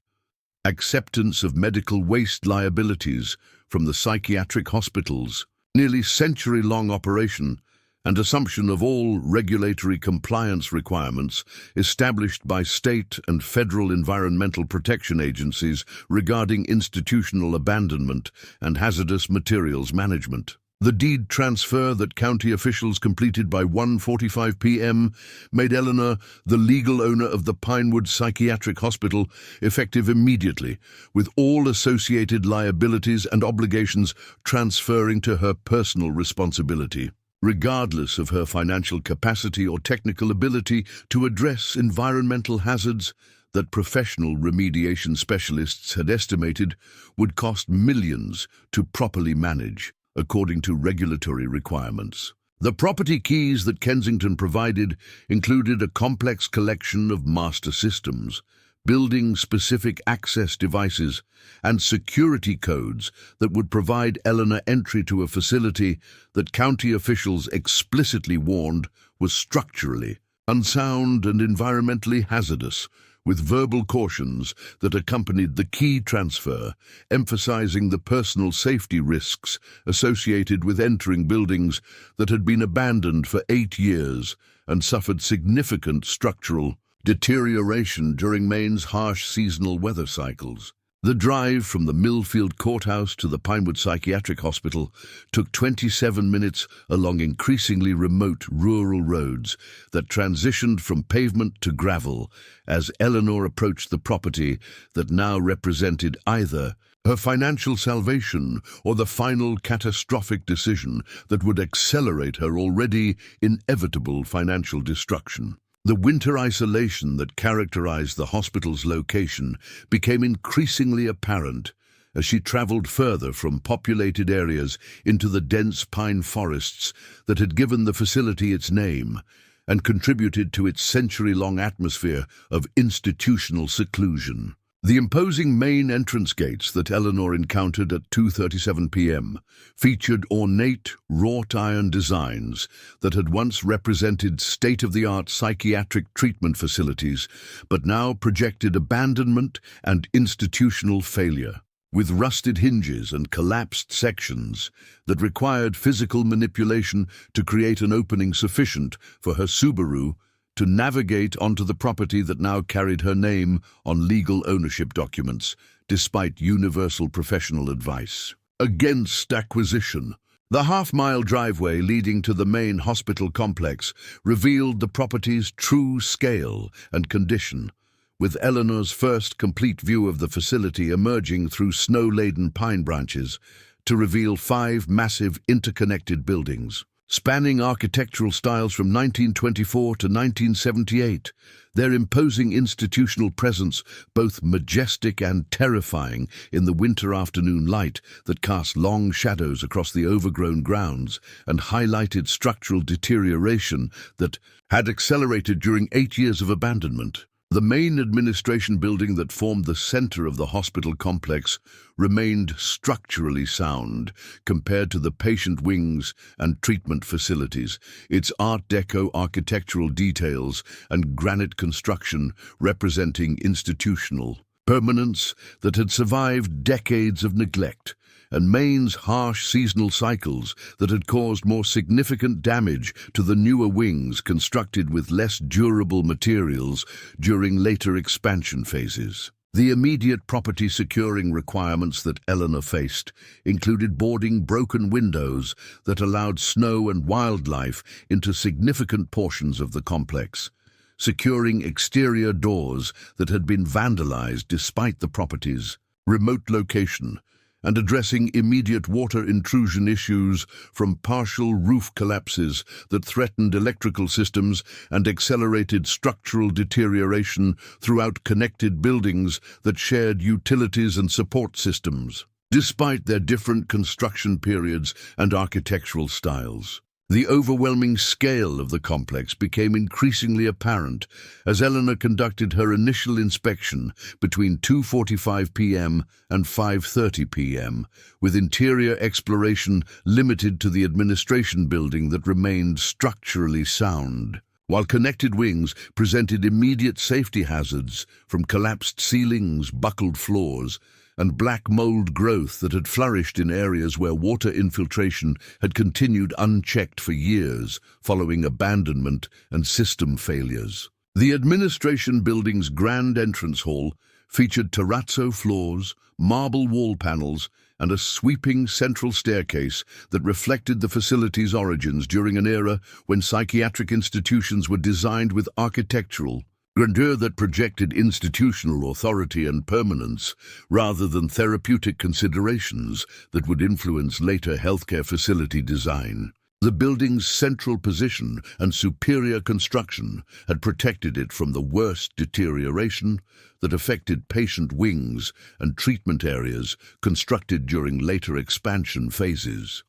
acceptance of medical waste liabilities from the psychiatric hospital's nearly century-long operation, and assumption of all regulatory compliance requirements established by state and federal environmental protection agencies regarding institutional abandonment and hazardous materials management. The deed transfer that county officials completed by 1:45 p.m. made Eleanor the legal owner of the Pinewood Psychiatric Hospital effective immediately, with all associated liabilities and obligations transferring to her personal responsibility, regardless of her financial capacity or technical ability to address environmental hazards that professional remediation specialists had estimated would cost millions to properly manage, according to regulatory requirements. The property keys that Kensington provided included a complex collection of master systems, building-specific access devices, and security codes that would provide Eleanor entry to a facility that county officials explicitly warned was structurally unsound and environmentally hazardous, with verbal cautions that accompanied the key transfer, emphasizing the personal safety risks associated with entering buildings that had been abandoned for 8 years and suffered significant structural deterioration during Maine's harsh seasonal weather cycles. The drive from the Millfield Courthouse to the Pinewood Psychiatric Hospital took 27 minutes along increasingly remote rural roads that transitioned from pavement to gravel as Eleanor approached the property that now represented either her financial salvation, or the final catastrophic decision that would accelerate her already inevitable financial destruction. The winter isolation that characterized the hospital's location became increasingly apparent as she traveled further from populated areas into the dense pine forests that had given the facility its name and contributed to its century-long atmosphere of institutional seclusion. The imposing Maine entrance gates that Eleanor encountered at 2:37 p.m. featured ornate, wrought-iron designs that had once represented state-of-the-art psychiatric treatment facilities, but now projected abandonment and institutional failure. With rusted hinges and collapsed sections that required physical manipulation to create an opening sufficient for her Subaru to navigate onto the property that now carried her name on legal ownership documents, despite universal professional advice against acquisition. The half-mile driveway leading to the main hospital complex revealed the property's true scale and condition, with Eleanor's first complete view of the facility emerging through snow-laden pine branches to reveal 5 massive interconnected buildings. Spanning architectural styles from 1924 to 1978, their imposing institutional presence both majestic and terrifying in the winter afternoon light that cast long shadows across the overgrown grounds and highlighted structural deterioration that had accelerated during 8 years of abandonment. The main administration building that formed the center of the hospital complex remained structurally sound compared to the patient wings and treatment facilities, its Art Deco architectural details and granite construction representing institutional permanence that had survived decades of neglect, and Maine's harsh seasonal cycles that had caused more significant damage to the newer wings constructed with less durable materials during later expansion phases. The immediate property securing requirements that Eleanor faced included boarding broken windows that allowed snow and wildlife into significant portions of the complex, securing exterior doors that had been vandalized despite the property's remote location, and addressing immediate water intrusion issues from partial roof collapses that threatened electrical systems and accelerated structural deterioration throughout connected buildings that shared utilities and support systems. Despite their different construction periods and architectural styles, the overwhelming scale of the complex became increasingly apparent as Eleanor conducted her initial inspection between 2:45 p.m. and 5:30 p.m., with interior exploration limited to the administration building that remained structurally sound. While connected wings presented immediate safety hazards from collapsed ceilings, buckled floors, and black mold growth that had flourished in areas where water infiltration had continued unchecked for years following abandonment and system failures. The administration building's grand entrance hall featured terrazzo floors, marble wall panels, and a sweeping central staircase that reflected the facility's origins during an era when psychiatric institutions were designed with architectural grandeur that projected institutional authority and permanence rather than therapeutic considerations that would influence later healthcare facility design. The building's central position and superior construction had protected it from the worst deterioration that affected patient wings and treatment areas constructed during later expansion phases.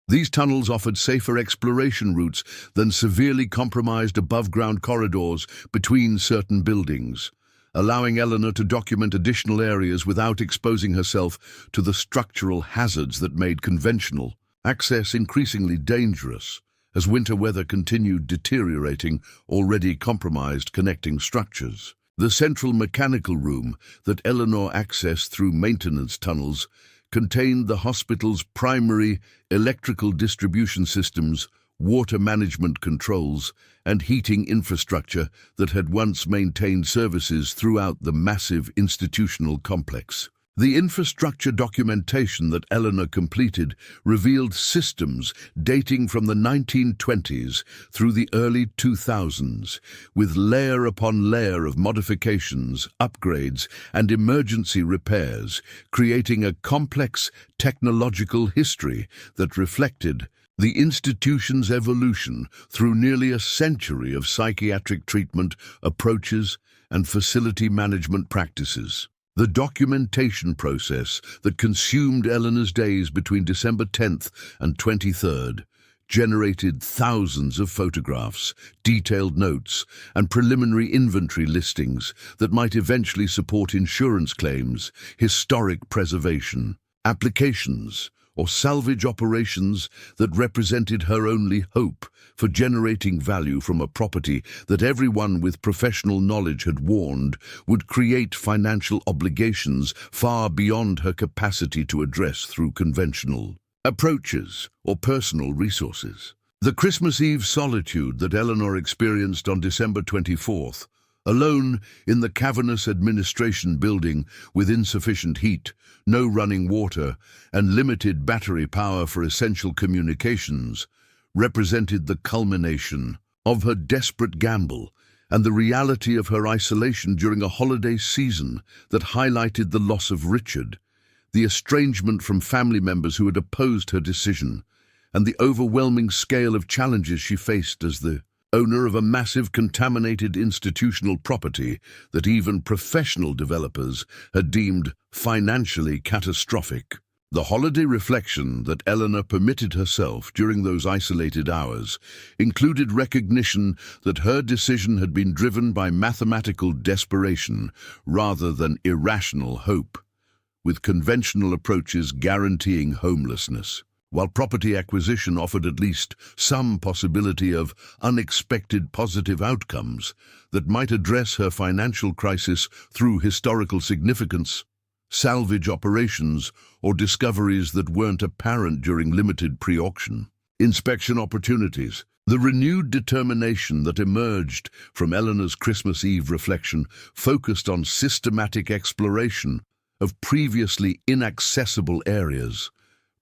These tunnels offered safer exploration routes than severely compromised above-ground corridors between certain buildings, allowing Eleanor to document additional areas without exposing herself to the structural hazards that made conventional access increasingly dangerous as winter weather continued deteriorating already compromised connecting structures. The central mechanical room that Eleanor accessed through maintenance tunnels contained the hospital's primary electrical distribution systems, water management controls, and heating infrastructure that had once maintained services throughout the massive institutional complex. The infrastructure documentation that Eleanor completed revealed systems dating from the 1920s through the early 2000s, with layer upon layer of modifications, upgrades, and emergency repairs, creating a complex technological history that reflected the institution's evolution through nearly a century of psychiatric treatment approaches and facility management practices. The documentation process that consumed Eleanor's days between December 10th and 23rd generated thousands of photographs, detailed notes, and preliminary inventory listings that might eventually support insurance claims, historic preservation, applications, or salvage operations that represented her only hope for generating value from a property that everyone with professional knowledge had warned would create financial obligations far beyond her capacity to address through conventional approaches or personal resources. The Christmas Eve solitude that Eleanor experienced on December 24th, alone in the cavernous administration building with insufficient heat, no running water, and limited battery power for essential communications, represented the culmination of her desperate gamble and the reality of her isolation during a holiday season that highlighted the loss of Richard, the estrangement from family members who had opposed her decision, and the overwhelming scale of challenges she faced as the owner of a massive contaminated institutional property that even professional developers had deemed financially catastrophic. The holiday reflection that Eleanor permitted herself during those isolated hours included recognition that her decision had been driven by mathematical desperation rather than irrational hope, with conventional approaches guaranteeing homelessness, while property acquisition offered at least some possibility of unexpected positive outcomes that might address her financial crisis through historical significance, salvage operations, or discoveries that weren't apparent during limited pre-auction inspection opportunities. The renewed determination that emerged from Eleanor's Christmas Eve reflection focused on systematic exploration of previously inaccessible areas,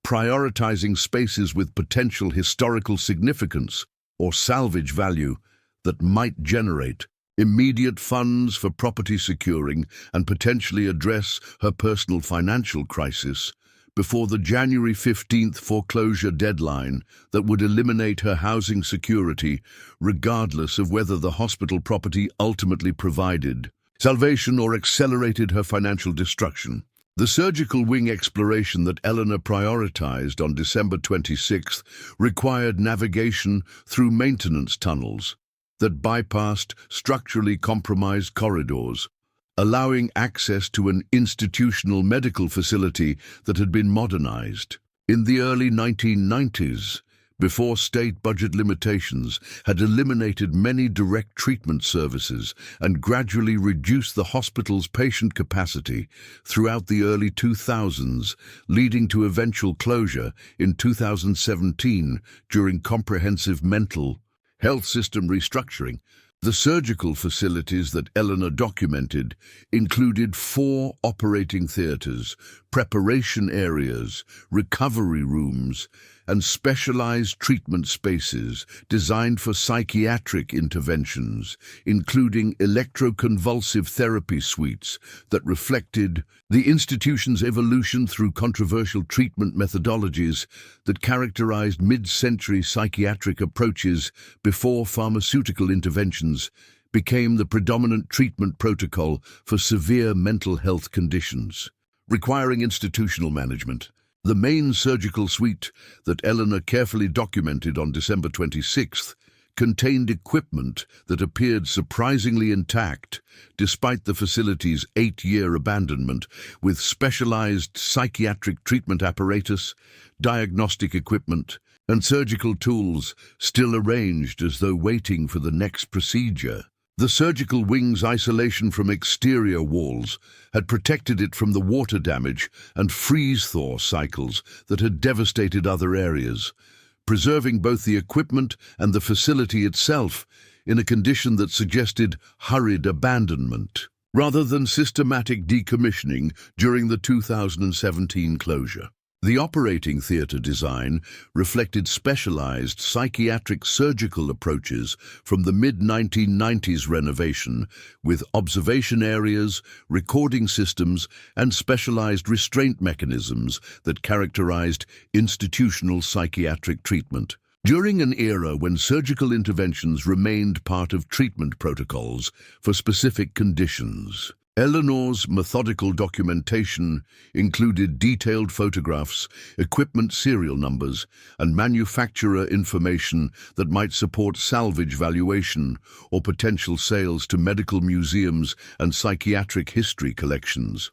prioritizing spaces with potential historical significance or salvage value that might generate immediate funds for property securing and potentially address her personal financial crisis before the January 15th foreclosure deadline that would eliminate her housing security, regardless of whether the hospital property ultimately provided salvation or accelerated her financial destruction. The surgical wing exploration that Eleanor prioritized on December 26th required navigation through maintenance tunnels that bypassed structurally compromised corridors, allowing access to an institutional medical facility that had been modernized. In the early 1990s, before state budget limitations had eliminated many direct treatment services and gradually reduced the hospital's patient capacity throughout the early 2000s, leading to eventual closure in 2017 during comprehensive mental health system restructuring. The surgical facilities that Eleanor documented included 4 operating theaters, preparation areas, recovery rooms, and specialized treatment spaces designed for psychiatric interventions, including electroconvulsive therapy suites that reflected the institution's evolution through controversial treatment methodologies that characterized mid-century psychiatric approaches before pharmaceutical interventions became the predominant treatment protocol for severe mental health conditions, requiring institutional management. The Maine surgical suite that Eleanor carefully documented on December 26th contained equipment that appeared surprisingly intact despite the facility's 8-year abandonment, with specialized psychiatric treatment apparatus, diagnostic equipment, and surgical tools still arranged as though waiting for the next procedure. The surgical wing's isolation from exterior walls had protected it from the water damage and freeze-thaw cycles that had devastated other areas, preserving both the equipment and the facility itself in a condition that suggested hurried abandonment. rather than systematic decommissioning during the 2017 closure. The operating theatre design reflected specialized psychiatric surgical approaches from the mid-1990s renovation, with observation areas, recording systems, and specialized restraint mechanisms that characterized institutional psychiatric treatment. During an era when surgical interventions remained part of treatment protocols for specific conditions, Eleanor's methodical documentation included detailed photographs, equipment serial numbers, and manufacturer information that might support salvage valuation or potential sales to medical museums and psychiatric history collections.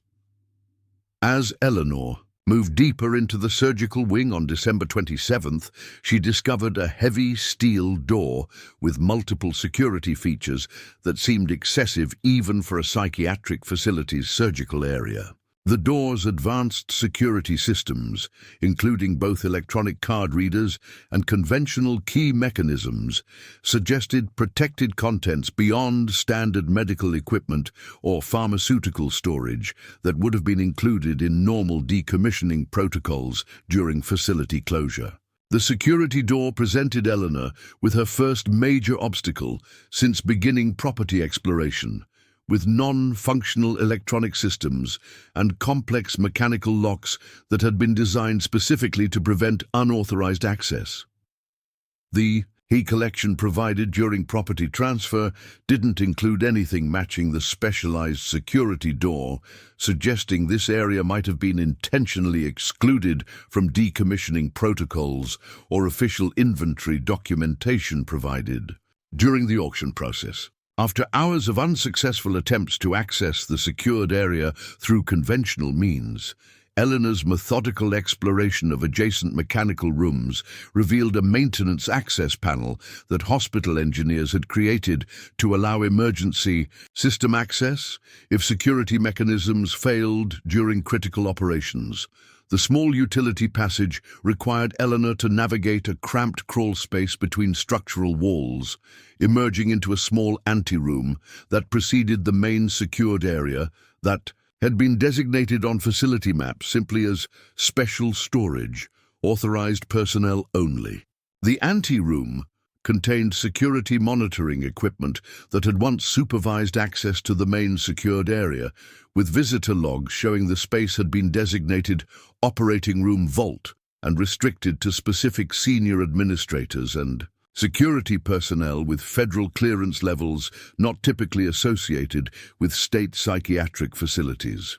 As Eleanor moved deeper into the surgical wing on December 27th, she discovered a heavy steel door with multiple security features that seemed excessive even for a psychiatric facility's surgical area. The door's advanced security systems, including both electronic card readers and conventional key mechanisms, suggested protected contents beyond standard medical equipment or pharmaceutical storage that would have been included in normal decommissioning protocols during facility closure. The security door presented Eleanor with her first major obstacle since beginning property exploration, with non-functional electronic systems and complex mechanical locks that had been designed specifically to prevent unauthorized access. The key collection provided during property transfer didn't include anything matching the specialized security door, suggesting this area might have been intentionally excluded from decommissioning protocols or official inventory documentation provided. During the auction process, after hours of unsuccessful attempts to access the secured area through conventional means, Eleanor's methodical exploration of adjacent mechanical rooms revealed a maintenance access panel that hospital engineers had created to allow emergency system access if security mechanisms failed during critical operations. The small utility passage required Eleanor to navigate a cramped crawl space between structural walls, emerging into a small anteroom that preceded the main secured area that had been designated on facility maps simply as special storage, authorized personnel only. The anteroom contained security monitoring equipment that had once supervised access to the main secured area, with visitor logs showing the space had been designated operating room vault and restricted to specific senior administrators and security personnel with federal clearance levels not typically associated with state psychiatric facilities.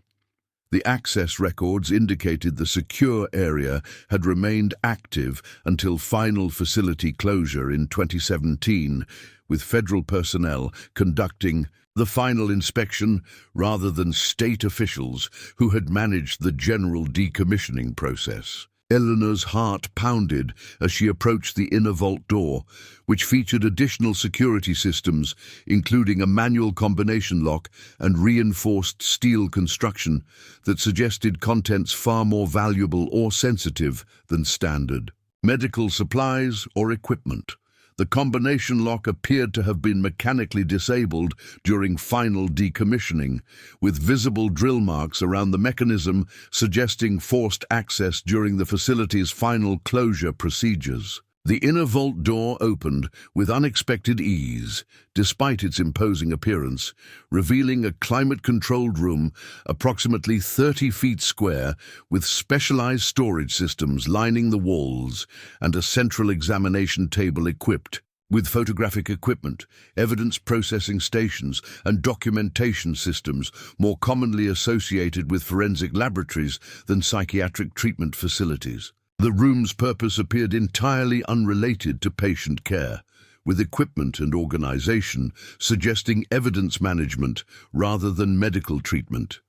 The access records indicated the secure area had remained active until final facility closure in 2017, with federal personnel conducting the final inspection rather than state officials who had managed the general decommissioning process. Eleanor's heart pounded as she approached the inner vault door, which featured additional security systems, including a manual combination lock and reinforced steel construction that suggested contents far more valuable or sensitive than standard medical supplies or equipment. The combination lock appeared to have been mechanically disabled during final decommissioning, with visible drill marks around the mechanism suggesting forced access during the facility's final closure procedures. The inner vault door opened with unexpected ease, despite its imposing appearance, revealing a climate-controlled room approximately 30 feet square with specialized storage systems lining the walls and a central examination table equipped with photographic equipment, evidence processing stations, and documentation systems more commonly associated with forensic laboratories than psychiatric treatment facilities. The room's purpose appeared entirely unrelated to patient care, with equipment and organization suggesting evidence management rather than medical treatment.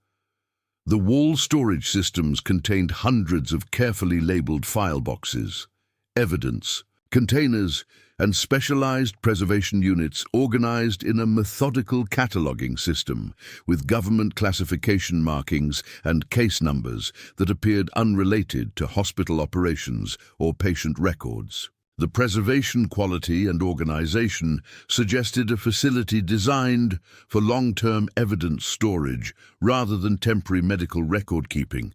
The wall storage systems contained hundreds of carefully labeled file boxes, evidence, containers, and specialized preservation units organized in a methodical cataloging system with government classification markings and case numbers that appeared unrelated to hospital operations or patient records. The preservation quality and organization suggested a facility designed for long-term evidence storage rather than temporary medical record-keeping,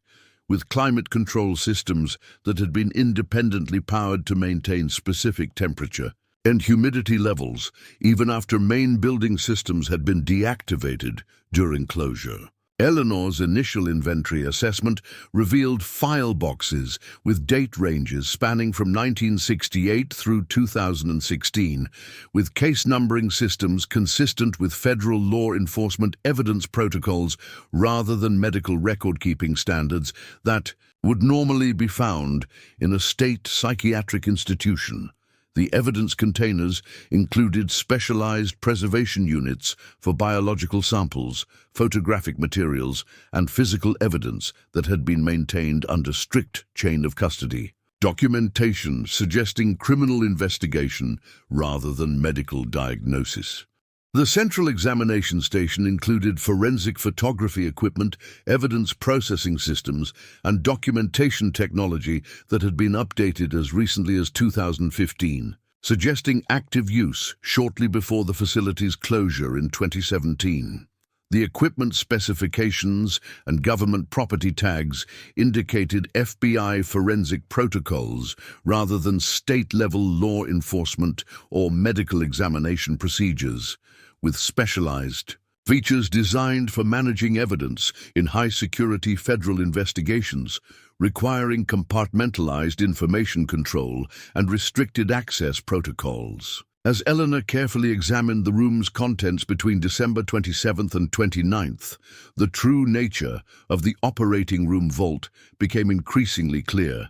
with climate control systems that had been independently powered to maintain specific temperature and humidity levels, even after main building systems had been deactivated during closure. Eleanor's initial inventory assessment revealed file boxes with date ranges spanning from 1968 through 2016, with case numbering systems consistent with federal law enforcement evidence protocols rather than medical record-keeping standards that would normally be found in a state psychiatric institution. The evidence containers included specialized preservation units for biological samples, photographic materials, and physical evidence that had been maintained under strict chain of custody. Documentation suggesting criminal investigation rather than medical diagnosis. The central examination station included forensic photography equipment, evidence processing systems, and documentation technology that had been updated as recently as 2015, suggesting active use shortly before the facility's closure in 2017. The equipment specifications and government property tags indicated FBI forensic protocols rather than state-level law enforcement or medical examination procedures, with specialized features designed for managing evidence in high-security federal investigations, requiring compartmentalized information control and restricted access protocols. As Eleanor carefully examined the room's contents between December 27th and 29th, the true nature of the operating room vault became increasingly clear.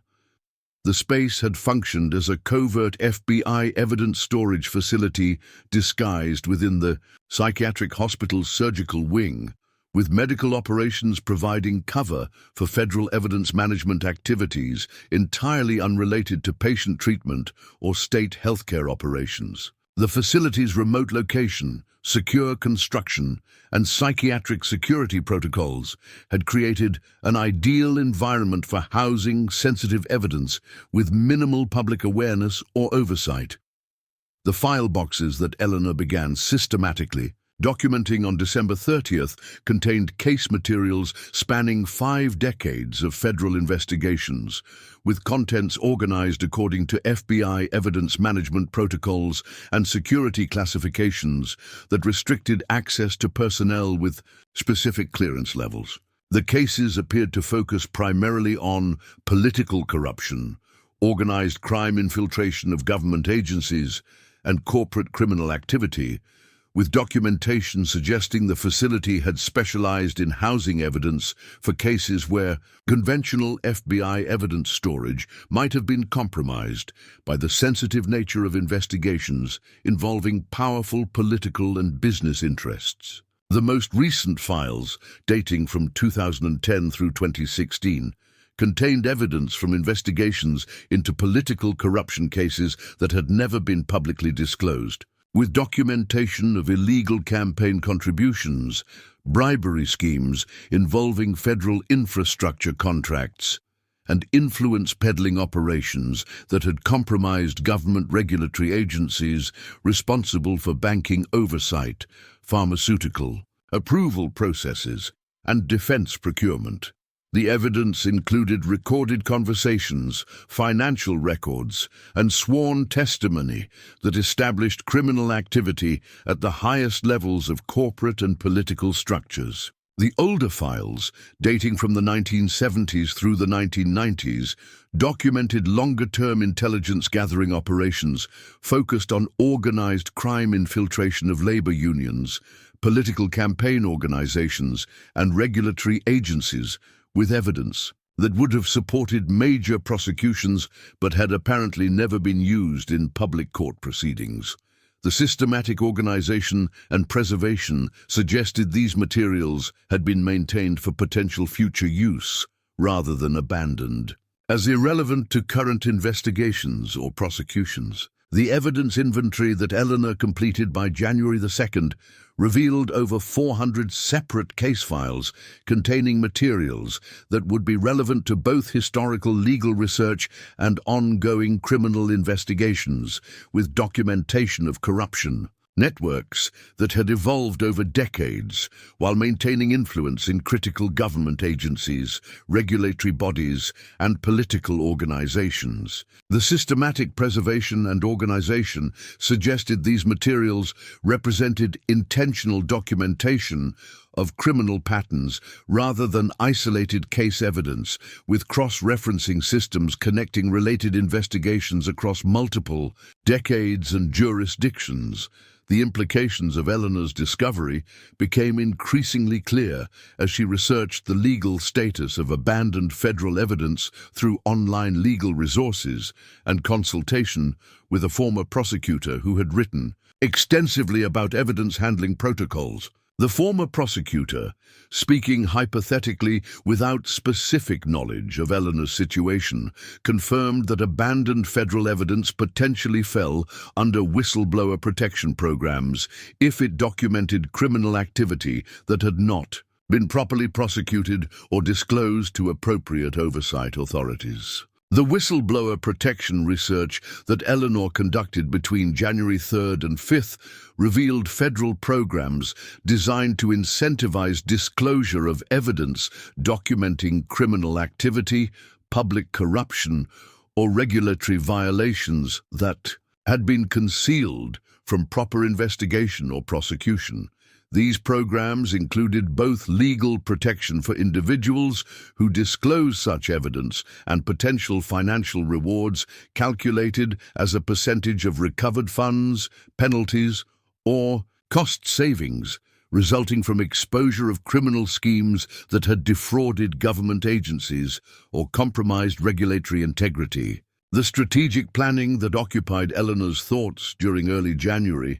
The space had functioned as a covert FBI evidence storage facility disguised within the psychiatric hospital's surgical wing, with medical operations providing cover for federal evidence management activities entirely unrelated to patient treatment or state healthcare operations. The facility's remote location, secure construction, and psychiatric security protocols had created an ideal environment for housing sensitive evidence with minimal public awareness or oversight. The file boxes that Eleanor began systematically documenting on December 30th contained case materials spanning 5 decades of federal investigations, with contents organized according to FBI evidence management protocols and security classifications that restricted access to personnel with specific clearance levels. The cases appeared to focus primarily on political corruption, organized crime infiltration of government agencies, and corporate criminal activity, with documentation suggesting the facility had specialized in housing evidence for cases where conventional FBI evidence storage might have been compromised by the sensitive nature of investigations involving powerful political and business interests. The most recent files, dating from 2010 through 2016, contained evidence from investigations into political corruption cases that had never been publicly disclosed, with documentation of illegal campaign contributions, bribery schemes involving federal infrastructure contracts, and influence peddling operations that had compromised government regulatory agencies responsible for banking oversight, pharmaceutical approval processes, and defense procurement. The evidence included recorded conversations, financial records, and sworn testimony that established criminal activity at the highest levels of corporate and political structures. The older files, dating from the 1970s through the 1990s, documented longer-term intelligence gathering operations focused on organized crime infiltration of labor unions, political campaign organizations, and regulatory agencies, with evidence that would have supported major prosecutions but had apparently never been used in public court proceedings. The systematic organization and preservation suggested these materials had been maintained for potential future use rather than abandoned as irrelevant to current investigations or prosecutions. The evidence inventory that Eleanor completed by January the 2nd revealed over 400 separate case files containing materials that would be relevant to both historical legal research and ongoing criminal investigations, with documentation of corruption. Networks that had evolved over decades while maintaining influence in critical government agencies, regulatory bodies, and political organizations. The systematic preservation and organization suggested these materials represented intentional documentation of criminal patterns rather than isolated case evidence, with cross-referencing systems connecting related investigations across multiple decades and jurisdictions. The implications of Eleanor's discovery became increasingly clear as she researched the legal status of abandoned federal evidence through online legal resources and consultation with a former prosecutor who had written extensively about evidence handling protocols. The former prosecutor, speaking hypothetically without specific knowledge of Eleanor's situation, confirmed that abandoned federal evidence potentially fell under whistleblower protection programs if it documented criminal activity that had not been properly prosecuted or disclosed to appropriate oversight authorities. The whistleblower protection research that Eleanor conducted between January 3rd and 5th revealed federal programs designed to incentivize disclosure of evidence documenting criminal activity, public corruption, or regulatory violations that had been concealed from proper investigation or prosecution. These programs included both legal protection for individuals who disclose such evidence and potential financial rewards calculated as a percentage of recovered funds, penalties, or cost savings resulting from exposure of criminal schemes that had defrauded government agencies or compromised regulatory integrity. The strategic planning that occupied Eleanor's thoughts during early January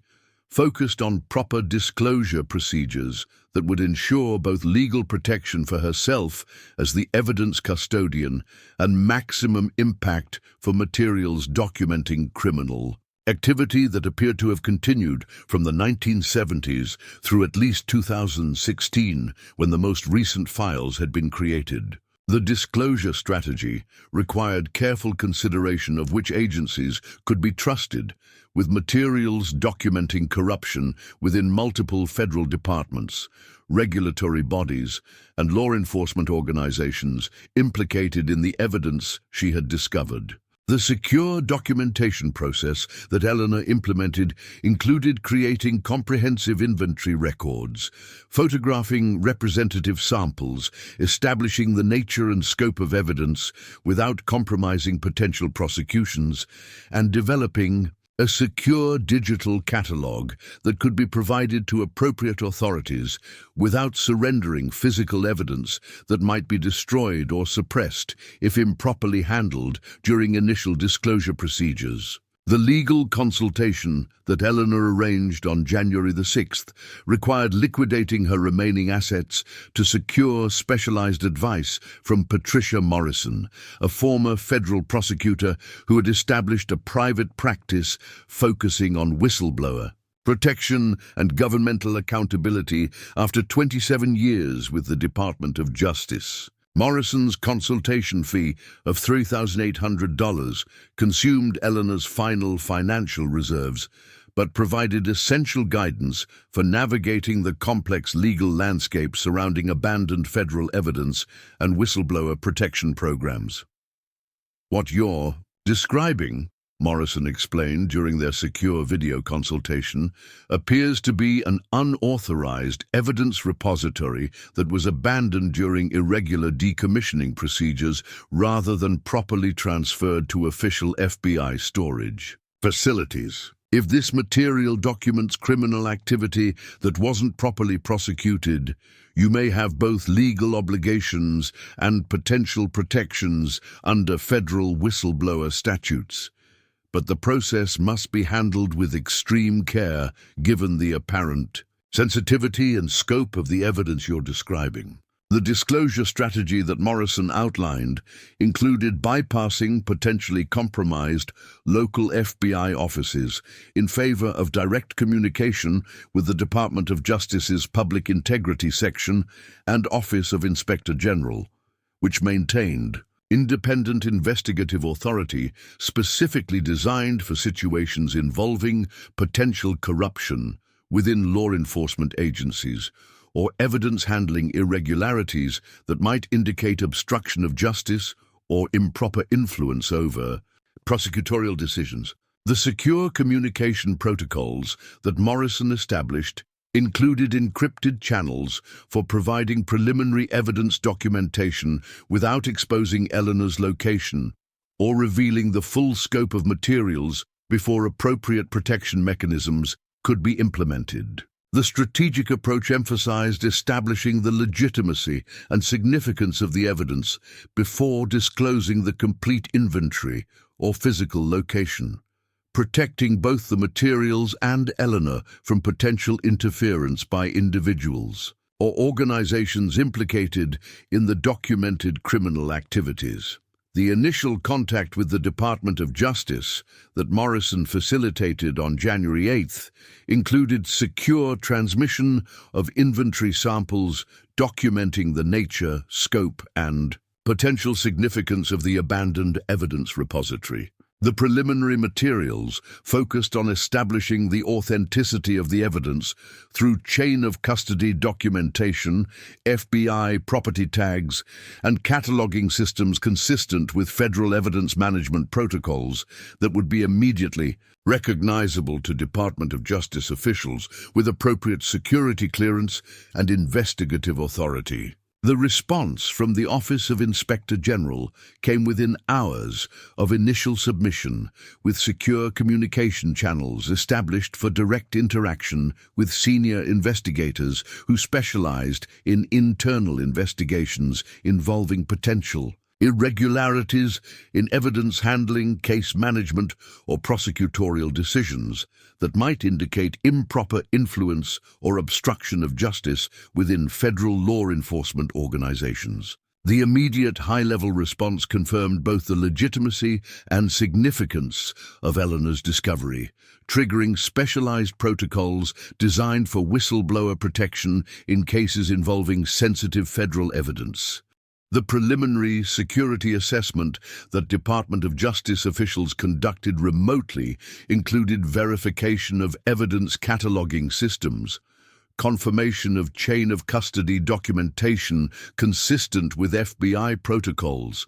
focused on proper disclosure procedures that would ensure both legal protection for herself as the evidence custodian and maximum impact for materials documenting criminal activity that appeared to have continued from the 1970s through at least 2016, when the most recent files had been created. The disclosure strategy required careful consideration of which agencies could be trusted, with materials documenting corruption within multiple federal departments, regulatory bodies, and law enforcement organizations implicated in the evidence she had discovered. The secure documentation process that Eleanor implemented included creating comprehensive inventory records, photographing representative samples, establishing the nature and scope of evidence without compromising potential prosecutions, and developing a secure digital catalog that could be provided to appropriate authorities without surrendering physical evidence that might be destroyed or suppressed if improperly handled during initial disclosure procedures. The legal consultation that Eleanor arranged on January the 6th required liquidating her remaining assets to secure specialized advice from Patricia Morrison, a former federal prosecutor who had established a private practice focusing on whistleblower protection and governmental accountability after 27 years with the Department of Justice. Morrison's consultation fee of $3,800 consumed Eleanor's final financial reserves, but provided essential guidance for navigating the complex legal landscape surrounding abandoned federal evidence and whistleblower protection programs. What you're describing, Morrison explained during their secure video consultation, appears to be an unauthorized evidence repository that was abandoned during irregular decommissioning procedures rather than properly transferred to official FBI storage facilities. If this material documents criminal activity that wasn't properly prosecuted, you may have both legal obligations and potential protections under federal whistleblower statutes. But the process must be handled with extreme care given the apparent sensitivity and scope of the evidence you're describing. The disclosure strategy that Morrison outlined included bypassing potentially compromised local FBI offices in favor of direct communication with the Department of Justice's Public Integrity Section and Office of Inspector General, which maintained independent investigative authority specifically designed for situations involving potential corruption within law enforcement agencies or evidence handling irregularities that might indicate obstruction of justice or improper influence over prosecutorial decisions. The secure communication protocols that Morrison established included encrypted channels for providing preliminary evidence documentation without exposing Eleanor's location or revealing the full scope of materials before appropriate protection mechanisms could be implemented. The strategic approach emphasized establishing the legitimacy and significance of the evidence before disclosing the complete inventory or physical location, protecting both the materials and Eleanor from potential interference by individuals or organizations implicated in the documented criminal activities. The initial contact with the Department of Justice that Morrison facilitated on January 8th included secure transmission of inventory samples documenting the nature, scope, and potential significance of the abandoned evidence repository. The preliminary materials focused on establishing the authenticity of the evidence through chain of custody documentation, FBI property tags, and cataloging systems consistent with federal evidence management protocols that would be immediately recognizable to Department of Justice officials with appropriate security clearance and investigative authority. The response from the Office of Inspector General came within hours of initial submission, with secure communication channels established for direct interaction with senior investigators who specialized in internal investigations involving potential irregularities in evidence handling, case management, or prosecutorial decisions that might indicate improper influence or obstruction of justice within federal law enforcement organizations. The immediate high-level response confirmed both the legitimacy and significance of Eleanor's discovery, triggering specialized protocols designed for whistleblower protection in cases involving sensitive federal evidence. The preliminary security assessment that Department of Justice officials conducted remotely included verification of evidence cataloging systems, confirmation of chain of custody documentation consistent with FBI protocols,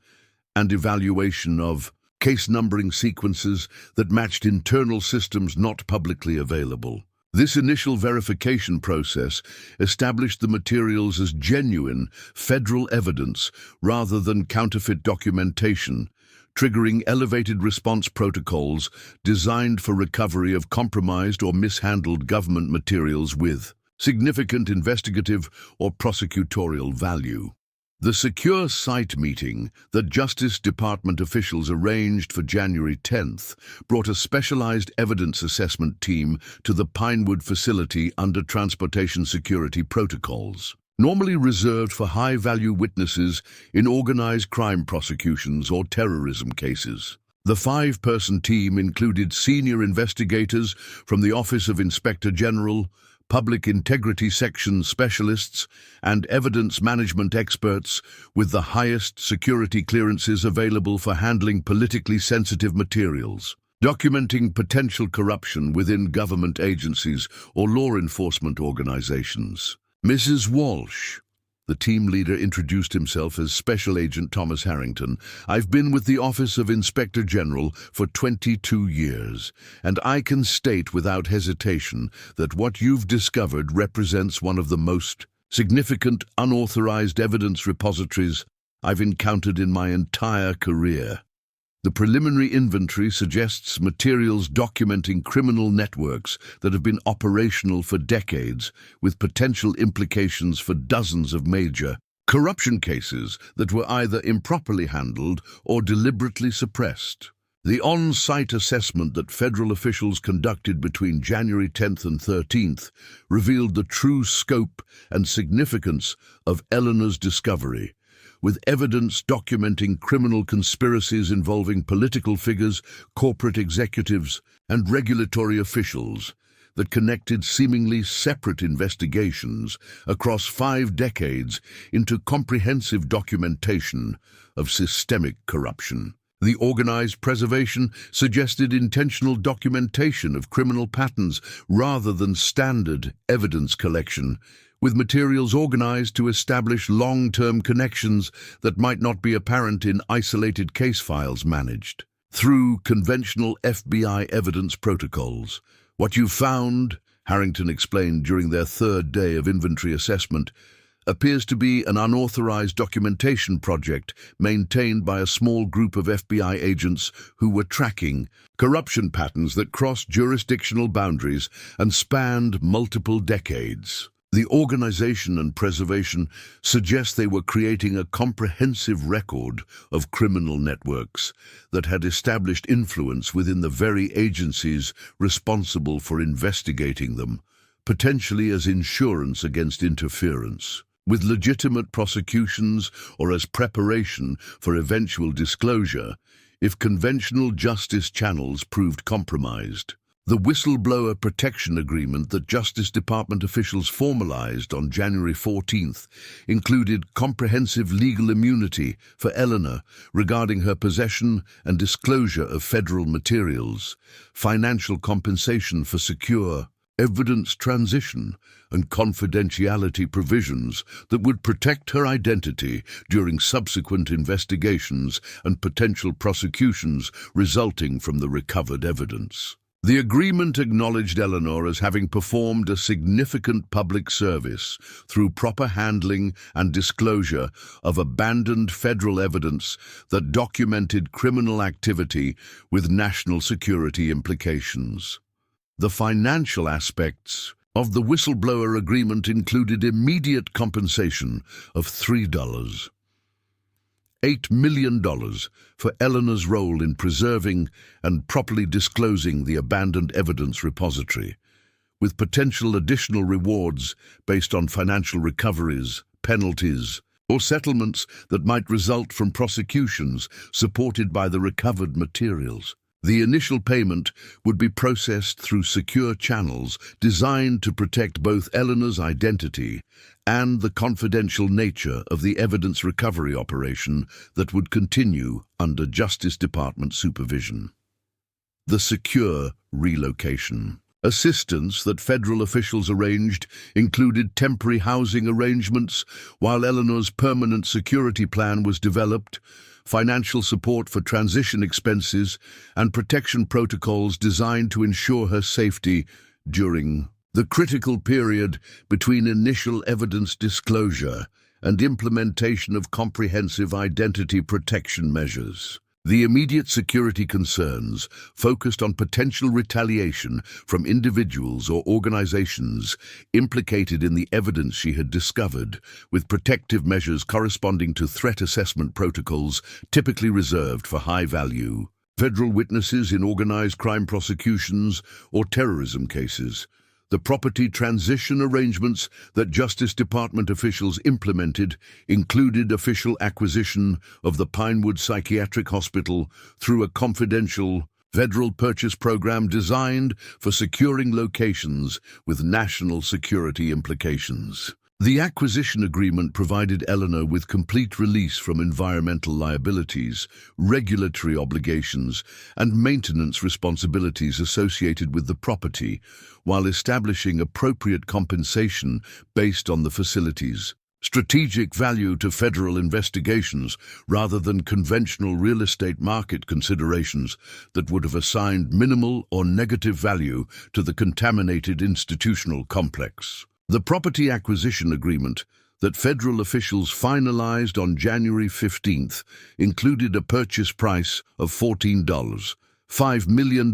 and evaluation of case numbering sequences that matched internal systems not publicly available. This initial verification process established the materials as genuine federal evidence rather than counterfeit documentation, triggering elevated response protocols designed for recovery of compromised or mishandled government materials with significant investigative or prosecutorial value. The secure site meeting that Justice Department officials arranged for January 10th brought a specialized evidence assessment team to the Pinewood facility under transportation security protocols. Normally reserved for high-value witnesses in organized crime prosecutions or terrorism cases. The 5-person team included senior investigators from the Office of Inspector General, Public Integrity Section specialists, and evidence management experts with the highest security clearances available for handling politically sensitive materials, documenting potential corruption within government agencies or law enforcement organizations. Mrs. Walsh, the team leader, introduced himself as Special Agent Thomas Harrington. I've been with the Office of Inspector General for 22 years, and I can state without hesitation that what you've discovered represents one of the most significant unauthorized evidence repositories I've encountered in my entire career. The preliminary inventory suggests materials documenting criminal networks that have been operational for decades, with potential implications for dozens of major corruption cases that were either improperly handled or deliberately suppressed. The on-site assessment that federal officials conducted between January 10th and 13th revealed the true scope and significance of Eleanor's discovery, with evidence documenting criminal conspiracies involving political figures, corporate executives, and regulatory officials that connected seemingly separate investigations across 5 decades into comprehensive documentation of systemic corruption. The organized preservation suggested intentional documentation of criminal patterns rather than standard evidence collection, with materials organized to establish long-term connections that might not be apparent in isolated case files managed through conventional FBI evidence protocols. What you found, Harrington explained during their 3rd day of inventory assessment, appears to be an unauthorized documentation project maintained by a small group of FBI agents who were tracking corruption patterns that crossed jurisdictional boundaries and spanned multiple decades. The organization and preservation suggest they were creating a comprehensive record of criminal networks that had established influence within the very agencies responsible for investigating them, potentially as insurance against interference with legitimate prosecutions or as preparation for eventual disclosure if conventional justice channels proved compromised. The whistleblower protection agreement that Justice Department officials formalized on January 14th included comprehensive legal immunity for Eleanor regarding her possession and disclosure of federal materials, financial compensation for secure evidence transition, and confidentiality provisions that would protect her identity during subsequent investigations and potential prosecutions resulting from the recovered evidence. The agreement acknowledged Eleanor as having performed a significant public service through proper handling and disclosure of abandoned federal evidence that documented criminal activity with national security implications. The financial aspects of the whistleblower agreement included immediate compensation of $8 million for Eleanor's role in preserving and properly disclosing the abandoned evidence repository, with potential additional rewards based on financial recoveries, penalties, or settlements that might result from prosecutions supported by the recovered materials. The initial payment would be processed through secure channels designed to protect both Eleanor's identity and the confidential nature of the evidence recovery operation that would continue under Justice Department supervision. The secure relocation. Assistance that federal officials arranged included temporary housing arrangements while Eleanor's permanent security plan was developed, financial support for transition expenses, and protection protocols designed to ensure her safety during the critical period between initial evidence disclosure and implementation of comprehensive identity protection measures. The immediate security concerns focused on potential retaliation from individuals or organizations implicated in the evidence she had discovered, with protective measures corresponding to threat assessment protocols typically reserved for high-value federal witnesses in organized crime prosecutions or terrorism cases. The property transition arrangements that Justice Department officials implemented included official acquisition of the Pinewood Psychiatric Hospital through a confidential federal purchase program designed for securing locations with national security implications. The acquisition agreement provided Eleanor with complete release from environmental liabilities, regulatory obligations, and maintenance responsibilities associated with the property, while establishing appropriate compensation based on the facility's strategic value to federal investigations rather than conventional real estate market considerations that would have assigned minimal or negative value to the contaminated institutional complex. The property acquisition agreement that federal officials finalized on January 15th included a purchase price of $5 million,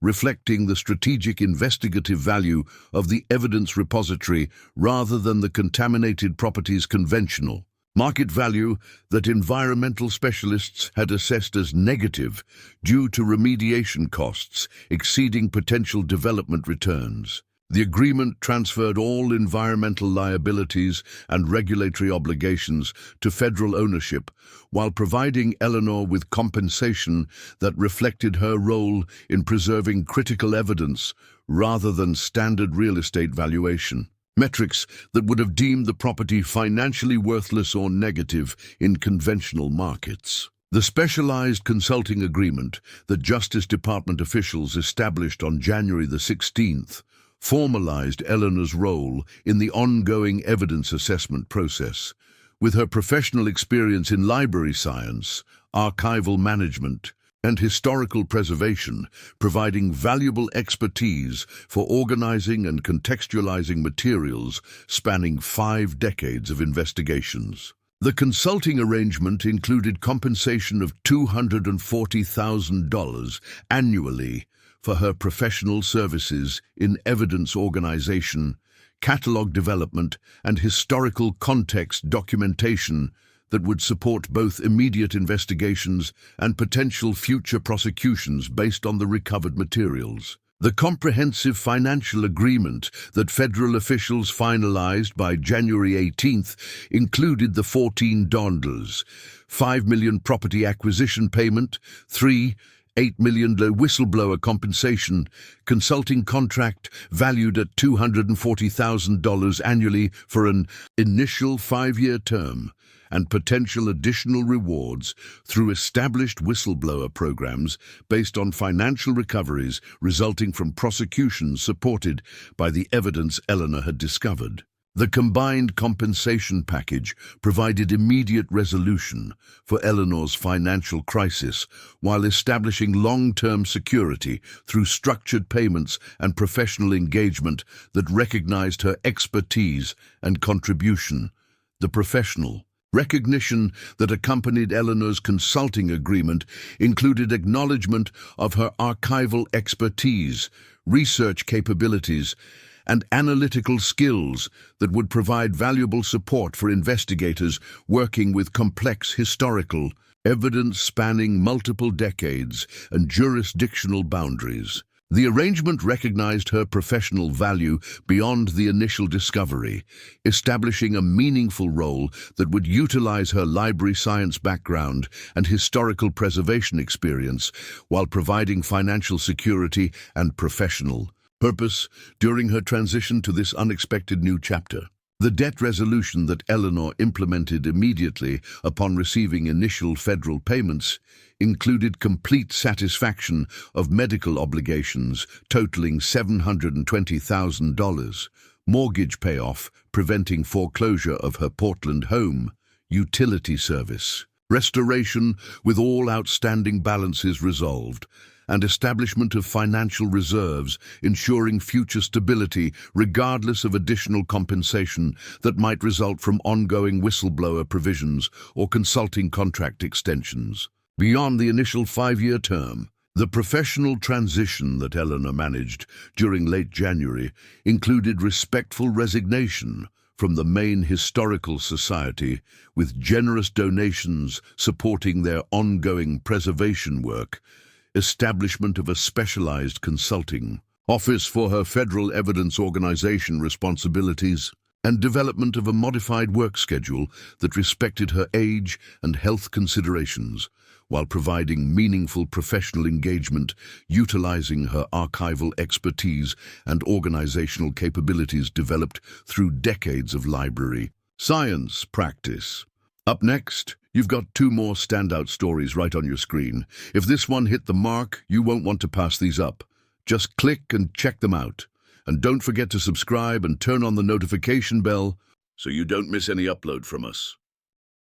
reflecting the strategic investigative value of the evidence repository rather than the contaminated property's conventional Market value that environmental specialists had assessed as negative due to remediation costs exceeding potential development returns. The agreement transferred all environmental liabilities and regulatory obligations to federal ownership, while providing Eleanor with compensation that reflected her role in preserving critical evidence rather than standard real estate valuation. Metrics that would have deemed the property financially worthless or negative in conventional markets. The specialized consulting agreement that Justice Department officials established on January the 16th formalized Eleanor's role in the ongoing evidence assessment process. With her professional experience in library science, archival management, and historical preservation, providing valuable expertise for organizing and contextualizing materials spanning 5 decades of investigations. The consulting arrangement included compensation of $240,000 annually for her professional services in evidence organization, catalog development, and historical context documentation that would support both immediate investigations and potential future prosecutions based on the recovered materials. The comprehensive financial agreement that federal officials finalized by January 18th included the 14 $, $5 million property acquisition payment, $8 million whistleblower compensation, consulting contract valued at $240,000 annually for an initial 5-year term, and potential additional rewards through established whistleblower programs based on financial recoveries resulting from prosecutions supported by the evidence Eleanor had discovered. The combined compensation package provided immediate resolution for Eleanor's financial crisis while establishing long-term security through structured payments and professional engagement that recognized her expertise and contribution. The professional recognition that accompanied Eleanor's consulting agreement included acknowledgement of her archival expertise, research capabilities, and analytical skills that would provide valuable support for investigators working with complex historical evidence spanning multiple decades and jurisdictional boundaries. The arrangement recognized her professional value beyond the initial discovery, establishing a meaningful role that would utilize her library science background and historical preservation experience while providing financial security and professional purpose during her transition to this unexpected new chapter. The debt resolution that Eleanor implemented immediately upon receiving initial federal payments included complete satisfaction of medical obligations totaling $720,000, mortgage payoff preventing foreclosure of her Portland home, utility service, restoration with all outstanding balances resolved, and establishment of financial reserves ensuring future stability regardless of additional compensation that might result from ongoing whistleblower provisions or consulting contract extensions. Beyond the initial 5-year term, the professional transition that Eleanor managed during late January included respectful resignation from the Maine Historical Society, with generous donations supporting their ongoing preservation work, establishment of a specialized consulting office for her federal evidence organization responsibilities, and development of a modified work schedule that respected her age and health considerations, while providing meaningful professional engagement, utilizing her archival expertise and organizational capabilities developed through decades of library science practice. Up next, you've got 2 more standout stories right on your screen. If this one hit the mark, you won't want to pass these up. Just click and check them out. And don't forget to subscribe and turn on the notification bell so you don't miss any upload from us.